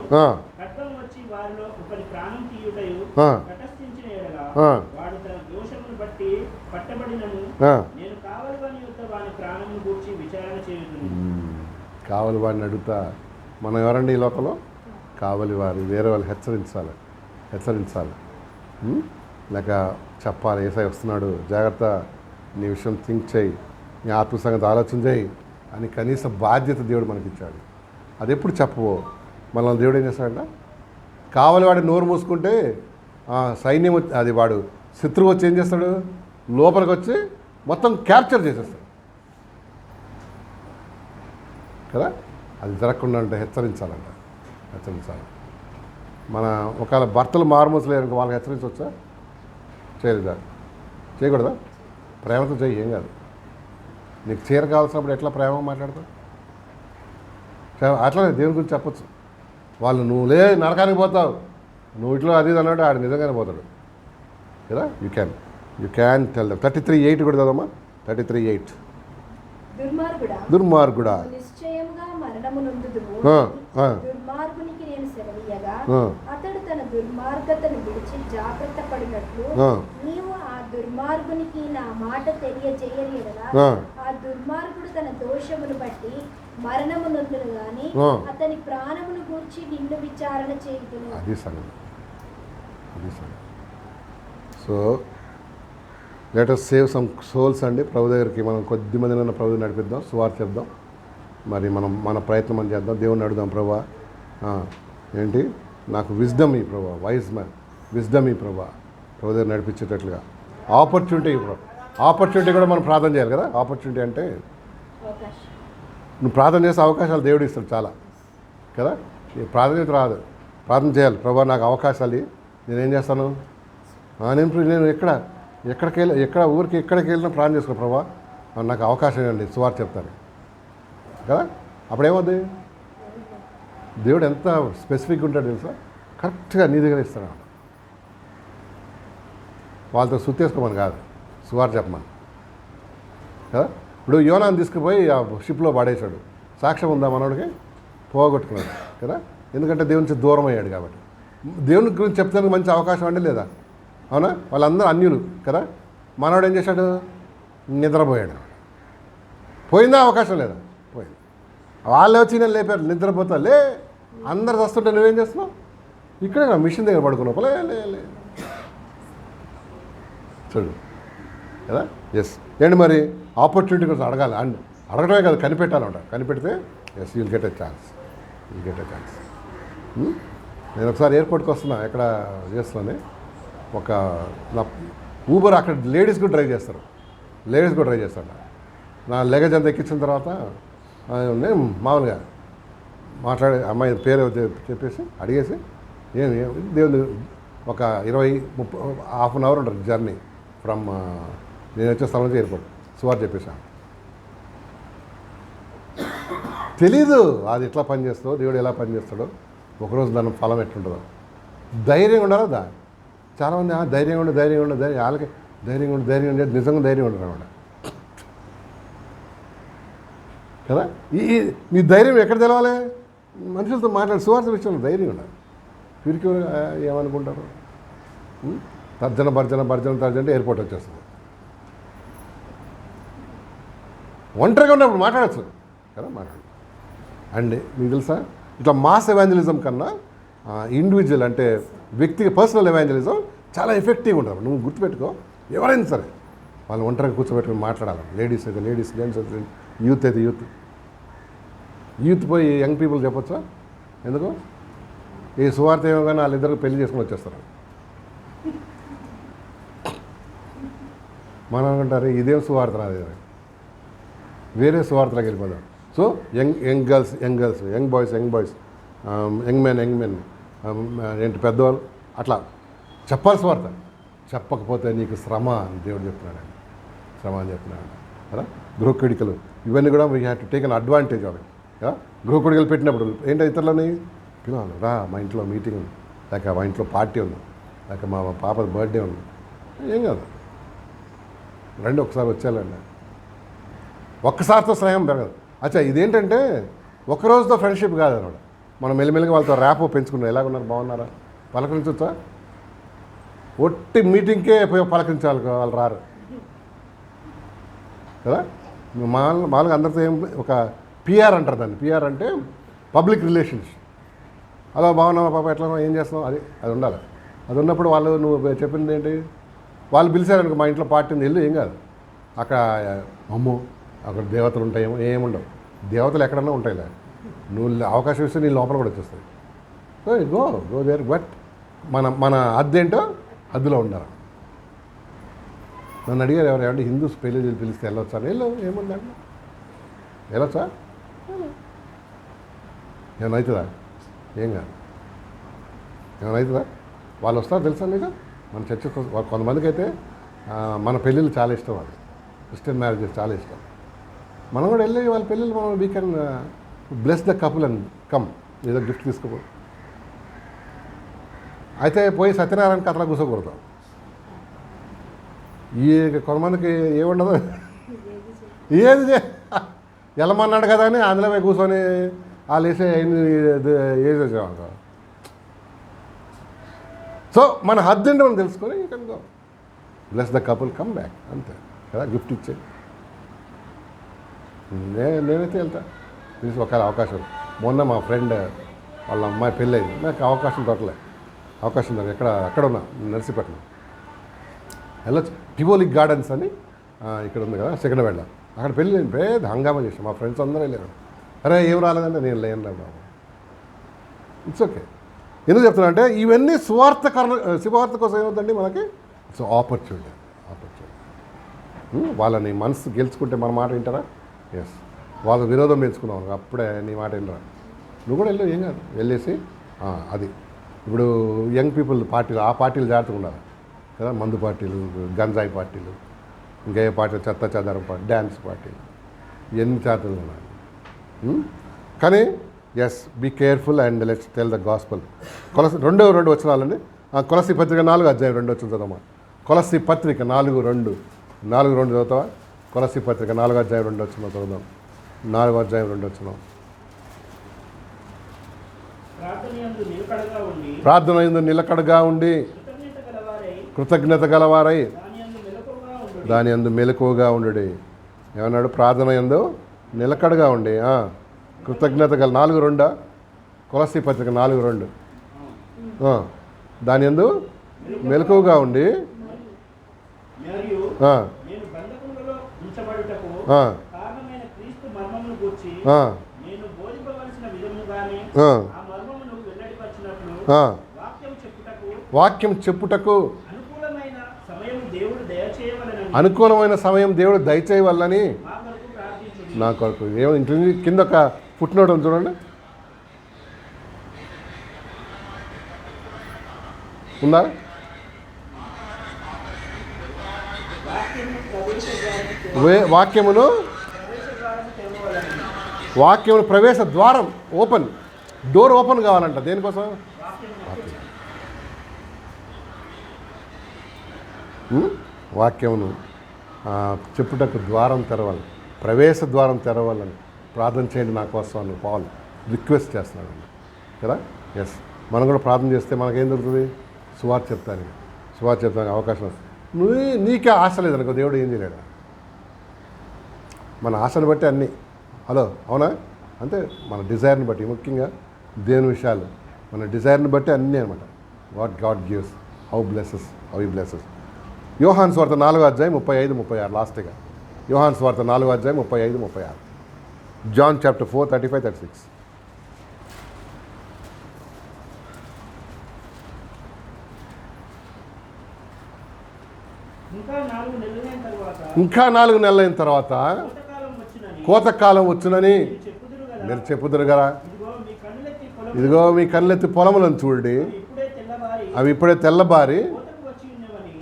ఖడ్గం వచ్చి వారిలో ఒకరి ప్రాణం తీయుటయు తటస్థించిన యెడల వాడు తన దోషమును బట్టి పట్టబడినను నేను కావలివాని యొద్ద వాని ప్రాణమును గూర్చి విచారణ చేయుదును. కావలి వాడిని అడుగుతా మనం ఎవరండి ఈ లోకంలో కావలి వారు వేరే వాళ్ళు హెచ్చరించాలి లేక చెప్పాలి ఏసై వస్తున్నాడు జాగ్రత్త నీ విషయం థింక్ చేయి నీ ఆత్మ సంగతి ఆలోచన చేయి అని కనీస బాధ్యత దేవుడు మనకిచ్చాడు. అది ఎప్పుడు చెప్పవో మనల్ని దేవుడు ఏం చేస్తాడంట కావాలి వాడు నోరు మూసుకుంటే సైన్యం అది వాడు శత్రువు వచ్చి ఏం చేస్తాడు లోపలికి వచ్చి మొత్తం క్యాప్చర్ చేసేస్తాడు కదా. అది జరగకుండా అంటే హెచ్చరించాలి. మన ఒకవేళ భర్తలు మారుమూసలేరు వాళ్ళకి హెచ్చరించవచ్చా చేయలేదా చేయకూడదా ప్రేమతో చేయి ఏం కాదు. నీకు చీర కావాల్సినప్పుడు ఎట్లా ప్రేమగా మాట్లాడతావు అట్లానే దేవుని గురించి చెప్పచ్చు. వాళ్ళు నువ్వు నరకానికి పోతావు నువ్వు ఇట్లా అది అన్నాడు ఆడు నిజంగానే పోతాడు కదా. యూ క్యాన్ టెల్ దెమ్ 33:8 కూడా చదవమ్మా 33:8 దుర్మార్గుడా నిశ్చయముగా మరణమునందుదువు దుర్మార్గునికి నేను సెలవీయగా అతడు తన దుర్మార్గతను విడిచి జాగ్రత్త పడినట్లు నీవు ఆ దుర్మార్గునికి నా మాట తెలియజేయలేదా ఆ దుర్మార్గుడు తన దోషమును బట్టి మరణమునందును గాని అతని ప్రాణమును గూర్చి నిన్ను విచారణ చేయుదును. అది సంగతి. So let us save some souls అండి. ప్రభు దగ్గరికి మనం కొద్ది మందినైనా ప్రభు నడిపిద్దాం సువార్త చెప్దాం మరి మన ప్రయత్నం మనం చేద్దాం, దేవుణ్ణి అడుగుదాం. ప్రభా ఏంటి నాకు విజ్డమ్ ఈ ప్రభా, విజ్డమ్ ఈ ప్రభా, ప్రభు దగ్గర నడిపించేటట్లుగా ఆపర్చునిటీ ఆపర్చునిటీ కూడా మనం ప్రార్థన చేయాలి కదా. ఆపర్చునిటీ అంటే అవకాశం. నువ్వు ప్రార్థన చేసే అవకాశాలు దేవుడు ఇస్తాడు చాలా కదా. ఈ ప్రార్థన చేసి రాదు, ప్రార్థన చేయాలి. ప్రభా నాకు అవకాశాలు నేనేం చేస్తాను, నేను ఎక్కడ ఊరికి ఎక్కడికి వెళ్ళినా ప్రార్థన చేసుకో. ప్రభా నాకు అవకాశం ఇవ్వండి, సువార్త చెప్తాను కదా. అప్పుడేమవుద్ది, దేవుడు ఎంత స్పెసిఫిక్గా ఉంటాడు తెలుసా, కరెక్ట్గా నీ దగ్గర ఇస్తాడు. వాళ్ళతో సుత్తేసుకోమని కాదు, సువార్త చెప్పమని కదా. ఇప్పుడు యోనాను తీసుకుపోయి ఆ షిప్లో పడేశాడు, సాక్ష్యం ఉందా మనోడికి, పోగొట్టుకున్నాడు కదా. ఎందుకంటే దేవుని నుంచి దూరం అయ్యాడు కాబట్టి. దేవుని గురించి చెప్తానికి మంచి అవకాశం అంటే లేదా, అవునా. వాళ్ళందరూ అన్యులు కదా. మనోడు ఏం చేశాడు, నిద్రపోయాడు. పోయిందా అవకాశం లేదా, పోయింది. వాళ్ళే వచ్చి నేను లేపారు, నిద్రపోతా లే, అందరు వస్తుంటే నువ్వేం చేస్తున్నావు, ఇక్కడే నా మిషన్ దగ్గర పడుకున్నావు లే చూడు కదా. ఎస్ ఏంటి మరి ఆపర్చునిటీ కోసం అడగాలి, అండ్ అడగడమే కాదు కనిపెట్టాలంట. కనిపెడితే yes you'll get a chance. నేను ఒకసారి ఎయిర్పోర్ట్కి వస్తున్నా, ఎక్కడ చేస్తున్నాను, ఒక నా ఊబర్ అక్కడ లేడీస్ కూడా డ్రైవ్ చేస్తారు, నా లగేజ్ అంతా ఎక్కించిన తర్వాత నేను మామూలుగా మాట్లాడే అమ్మాయి పేరు చెప్పేసి అడిగేసి దేవుని ఒక 20-30 హాఫ్ అన్ అవర్ ఉంటుంది జర్నీ ఫ్రమ్ నేను వచ్చే స్థలం నుంచి ఎయిర్పోర్ట్. సువార్త చెప్పేసాను. తెలీదు అది ఎట్లా పనిచేస్తుందో, దేవుడు ఎలా పనిచేస్తాడో, ఒకరోజు దాని ఫలం ఎట్లుంటుందో. ధైర్యం ఉండాలి దా. చాలామంది ధైర్యం ఉండి వాళ్ళకి ధైర్యం ఉండి నిజంగా ధైర్యం ఉండరు అన్నమాట కదా. నీ ధైర్యం ఎక్కడ తెలవాలి, మనుషులతో మాట్లాడి సువార్త విషయంలో ధైర్యం ఉండాలి. వీరికి ఏమనుకుంటారు, తర్జన ఎయిర్పోర్ట్ వచ్చేస్తుంది. ఒంటరిగా ఉన్నప్పుడు మాట్లాడచ్చు కదా, అండ్ మీకు తెలుసా ఇట్లా మాస్ ఎవాంజలిజం కన్నా ఇండివిజువల్ అంటే పర్సనల్ ఎవాంజలిజం చాలా ఎఫెక్టివ్గా ఉంటారు. నువ్వు గుర్తుపెట్టుకో, ఎవరైనా సరే వాళ్ళు ఒంటరిగా కూర్చోబెట్టుకుని మాట్లాడాలి. లేడీస్ అయితే లేడీస్, జెంట్స్ అయితే యూత్ అయితే యూత్ పోయి యంగ్ పీపుల్ చెప్పొచ్చా, ఎందుకు ఈ సువార్త ఏమో కానీ వాళ్ళిద్దరికి పెళ్లి చేసుకుని వచ్చేస్తారు. మనం అనుకుంటారు ఇదేం సువార్త రాదు, వేరే సువార్తలకు వెళ్ళిపోదాం. So young girls young boys young men ఏంటి పెద్దవాళ్ళు అట్లా చెప్పాలి సువార్త. చెప్పకపోతే నీకు శ్రమ అని దేవుడు చెప్తున్నాడు, కదా. గృహకుడికలు ఇవన్నీ కూడా we have to take an advantage of it కదా. గృహకుడికలు పెట్టినప్పుడు ఏంటో ఇతరులని పిలవాలి, రా మా ఇంట్లో మీటింగ్ ఉంది, లేక మా ఇంట్లో పార్టీ ఉంది, లేక మా పాప బర్త్డే ఉంది, ఏం కాదు రండి ఒకసారి వచ్చేయాలండి. ఒక్కసారితో స్నేహం పెరగదు. అచ్చా ఇదేంటంటే ఒక్కరోజుతో ఫ్రెండ్షిప్ కాదన్నమాట. మనం మెల్లిమెల్లిగా వాళ్ళతో ర్యాప్ పెంచుకున్నాం. ఎలాగున్నారు, బాగున్నారా, పలకరించొచ్చా. ఒట్టి మీటింగ్కే పోయి పలకరించాలి, వాళ్ళు రారు కదా. మామూలుగా అందరితో ఏం ఒక పిఆర్ అంటారు దాన్ని. పిఆర్ అంటే పబ్లిక్ రిలేషన్స్. అలా బాగున్నావా పాప, ఎట్లా ఏం చేస్తున్నావు, అది ఉండాలి. అది ఉన్నప్పుడు వాళ్ళు నువ్వు చెప్పింది ఏంటి, వాళ్ళు పిలిచారనుకో మా ఇంట్లో పార్టీ ఉంది, వెళ్ళు, ఏం కాదు. అక్కడ అమ్మో అక్కడ దేవతలు ఉంటాయేమో, ఏముండవు. దేవతలు ఎక్కడన్నా ఉంటాయిలే, నువ్వు అవకాశం ఇస్తే నీ లోపల కూడా వచ్చేస్తుంది. So go there. బట్ మన అద్దేంటో హద్దులో ఉండాలి. నన్ను అడిగారు ఎవరంటే హిందూస్ పెళ్ళి పిలిస్తే వెళ్ళొచ్చా, వెళ్ళు, ఏముందండి వెళ్ళొచ్చా, ఏమైనా అవుతుందా, ఏం కాదు, ఏమైనా అవుతుందా. వాళ్ళు వస్తారు తెలుసా మీకు, మన చర్చ కొంతమందికి అయితే మన పెళ్ళిళ్ళు చాలా ఇష్టం, వాళ్ళు క్రిస్టియన్ మ్యారేజెస్ చాలా ఇష్టం. మనం కూడా వెళ్ళి వాళ్ళ పెళ్ళిళ్ళు మనం we can bless the couple and come, ఏదో గిఫ్ట్ తీసుకోకూడదు. అయితే పోయి సత్యనారాయణ కథలో కూర్చోకూడదు. ఈ కొంతమందికి ఏముండదు, ఏది వెళ్ళమన్నాడు కదా అని అందులో పోయి కూర్చొని వాళ్ళు వేసే వేసేసేవాళ్ళు. సో మన హద్దు మనం తెలుసుకొని you can go bless the couple, come back, అంతే కదా. గిఫ్ట్ ఇచ్చే నేనైతే వెళ్తా తీసి ఒకవేళ అవకాశం. మొన్న మా ఫ్రెండ్ వాళ్ళ అమ్మాయి పెళ్ళి అయింది, నాకు అవకాశం దొరకలే. అక్కడ ఉన్నా నర్సీపట్నం వెళ్ళొచ్చు. టివోలిక్ గార్డెన్స్ అని ఇక్కడ ఉంది కదా, సెకండ్ వెళ్ళ, అక్కడ పెళ్ళి పెద్ద హంగామా చేసాం. మా ఫ్రెండ్స్ అందరూ వెళ్ళారు, అరే ఏం రాలేదంటే నేను లేను రా బాబు. It's okay. ఎందుకు చెప్తున్నా అంటే ఇవన్నీ సువార్త కోసం ఏమవుతుందండి మనకి? It's opportunity. వాళ్ళని మనసు గెలుచుకుంటే మన మాట వింటారా? ఎస్. వాళ్ళ విరోధం పెంచుకున్నావు అప్పుడే నీ మాట వినరా. నువ్వు కూడా వెళ్ళు, ఏం కాదు, వెళ్ళేసి అది ఇప్పుడు యంగ్ పీపుల్ పార్టీలు, ఆ పార్టీలు జాగ్రత్తగా ఉండాలి కదా. మందు పార్టీలు, గంజాయి పార్టీలు, ఇంకా ఏ పార్టీలు, చెత్త చెదారం పార్టీ, డ్యాన్స్ పార్టీలు, ఎన్ని జాగ్రత్తలు ఉన్నాయి. కానీ yes, be careful and let's tell the gospel. రెండు వచనాలండి. కొలస్సీ పత్రిక 4:2 వచ్చిన చదవమా. కొలస్సీ పత్రిక 4:2 చదువుతావా? కొలస్సీ పత్రిక 4:2 వచ్చిన చదువుదాం. 4:2 వచ్చిన. ప్రార్థన యందు నిలకడగా ఉండి కృతజ్ఞత గలవారై దాని యందు మెలకువగా ఉండు. ఏమన్నాడు? ప్రార్థన యందు నిలకడగా ఉండి కృతజ్ఞత గల. 4:2 కొలస్సీ పత్రిక 4:2. దాని యందు మెలకువగా ఉండి వాక్యం చెప్పుటకు అనుకూలమైన సమయం దేవుడు దయచేయవల్లని నా కొరకు. ఏమో ఇంటి కింద ఒక ఫుట్నోట్ ఉంది చూడండి, ఉందా? వాక్యమును ప్రవేశ ద్వారం ఓపెన్, డోర్ ఓపెన్ కావాలంట. దేనికోసం? వాక్యమును చెప్పుటకు ద్వారం తెరవాలి, ప్రవేశ ద్వారం తెరవాలని ప్రార్థన చేయండి నా కోసం అని పాల్ రిక్వెస్ట్ చేస్తున్నాడండి కదా. ఎస్, మనం కూడా ప్రార్థన చేస్తే మనకేం దొరుకుతుంది? సువార్త చెప్తానికి అవకాశం వస్తుంది. నీకే ఆశ లేదనుకో, దేవుడు ఏం చేయలేడు. మన ఆశను బట్టి అన్నీ. హలో, అవునా? అంటే మన డిజైర్ని బట్టి, ముఖ్యంగా దేవుని విషయాలు మన డిజైర్ని బట్టి అన్నీ అనమాట. What God gives, how he blesses. యోహాను సువార్త 4:35-36 లాస్ట్గా. యోహాను సువార్త 4:35-36. John chapter 4:35-36. ఇంకా 4 నెలలైన తర్వాత కోతకాలం వచ్చునని మీరు చెప్పుదురు కదా. ఇదిగో మీ కళ్ళెత్తి పొలములను చూడండి, అవి ఇప్పుడే తెల్లబారి.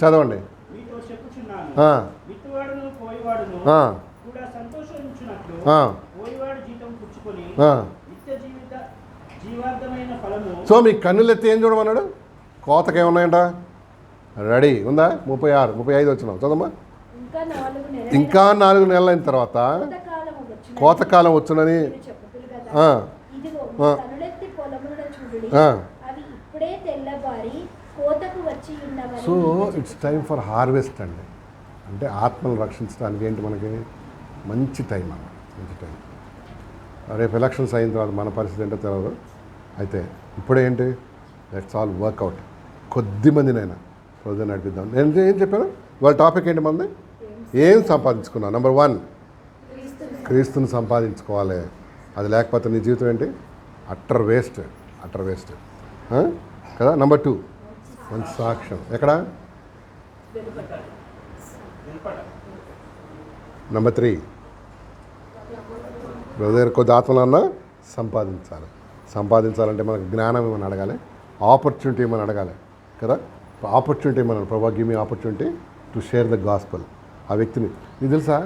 చదవండి. సో మీ కన్నులెత్తి ఏం చూడమన్నాడు? కోతకి ఏమున్నాయంట? రెడీ ఉందా? 36, 35 వచ్చినాం చదమ్మా. ఇంకా 4 నెలలైన తర్వాత కోతకాలం వచ్చునని. So it's time for harvest అండి. అంటే ఆత్మను రక్షించడానికి ఏంటి మనకి మంచి టైం అన్నమాట, మంచి టైం. రేపు ఎలక్షన్స్ అయిన తర్వాత మన పరిస్థితి ఏంటో తెలియదు. అయితే ఇప్పుడే ఏంటి, లెట్స్ ఆల్ వర్కౌట్. కొద్ది మందినైనా రోజు నడిపిద్దాం. నేను ఏం చెప్పాను? వాళ్ళ టాపిక్ ఏంటి మనది? ఏం సంపాదించుకున్నాం? నెంబర్ 1 క్రీస్తుని సంపాదించుకోవాలి. అది లేకపోతే నీ జీవితం ఏంటి? అట్టర్ వేస్ట్ కదా. నెంబర్ 2 మంచి సాక్ష్యం. ఎక్కడ? నెంబర్ 3 బ్రదర్ కొద్ది ఆత్మలన్నా సంపాదించాలంటే మనకు జ్ఞానం ఏమని అడగాలి, ఆపర్చునిటీ ఏమని అడగాలి కదా. ఆపర్చునిటీ ఏమన్నా, ప్రభా give me opportunity to share the gospel. ఆ వ్యక్తిని, ఇది తెలుసా,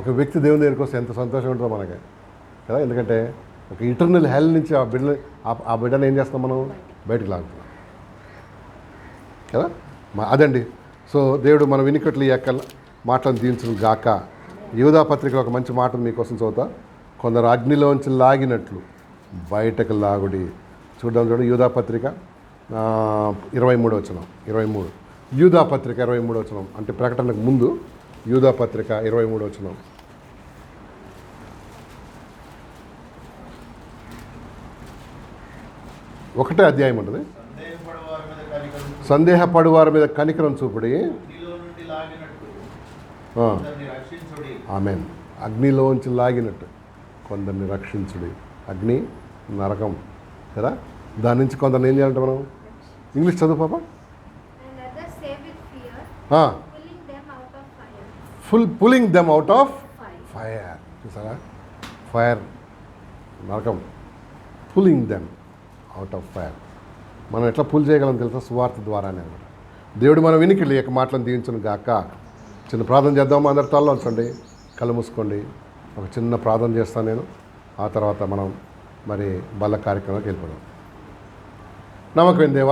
ఒక వ్యక్తి దేవుని దగ్గరికి వస్తే ఎంత సంతోషం ఉంటుందో మనకి కదా. ఎందుకంటే ఒక ఇటర్నల్ హెల్ నుంచి ఆ బిడ్డను ఏం చేస్తాం మనం? బయటకు లాగుతున్నాం కదా. అదండి. సో దేవుడు మన వినికట్లు ఈ యొక్క మాటలను దీవించడం గాక. యూదా పత్రికలో ఒక మంచి మాట మీకోసం చదువుతా. కొందరు అగ్నిలోంచి లాగినట్లు బయటకు లాగుడి. చూడండి యూదా పత్రిక 23 వచనం. 23 యూదా పత్రిక 23 వచనం. అంటే ప్రకటనకు ముందు యూదా పత్రిక 23 వచనం. ఒకటే అధ్యాయం ఉంటుంది. సందేహపడు వారి మీద కనికరం చూపుడి. ఆమేన్. అగ్నిలోంచి లాగినట్టు కొందరిని రక్షించుడి. అగ్ని, నరకం కదా, దాని నుంచి కొందరిని ఏం చేయాలంటే మనం? ఇంగ్లీష్ చదువు పాప. And others say with fear, ఆ, pulling them out of fire. Pulling them out of Fire. Fire. చూసారా, ఫైర్ నరకం, pulling them out of fire. మనం ఎట్లా పుల్ చేయగలం తెలుసా? సువార్త ద్వారానే అనమాట. దేవుడు మన వినికిడి యొక్క మాటలను దీవించును గాక. చిన్న ప్రార్థన చేద్దాం. అందరి తలలో ఉంచండి, కళ్ళు మూసుకోండి. ఒక చిన్న ప్రార్థన చేస్తాను నేను, ఆ తర్వాత మనం మరి బల్ల కార్యక్రమానికి వెళ్ళిపోదాం. నమ్మకం దేవా,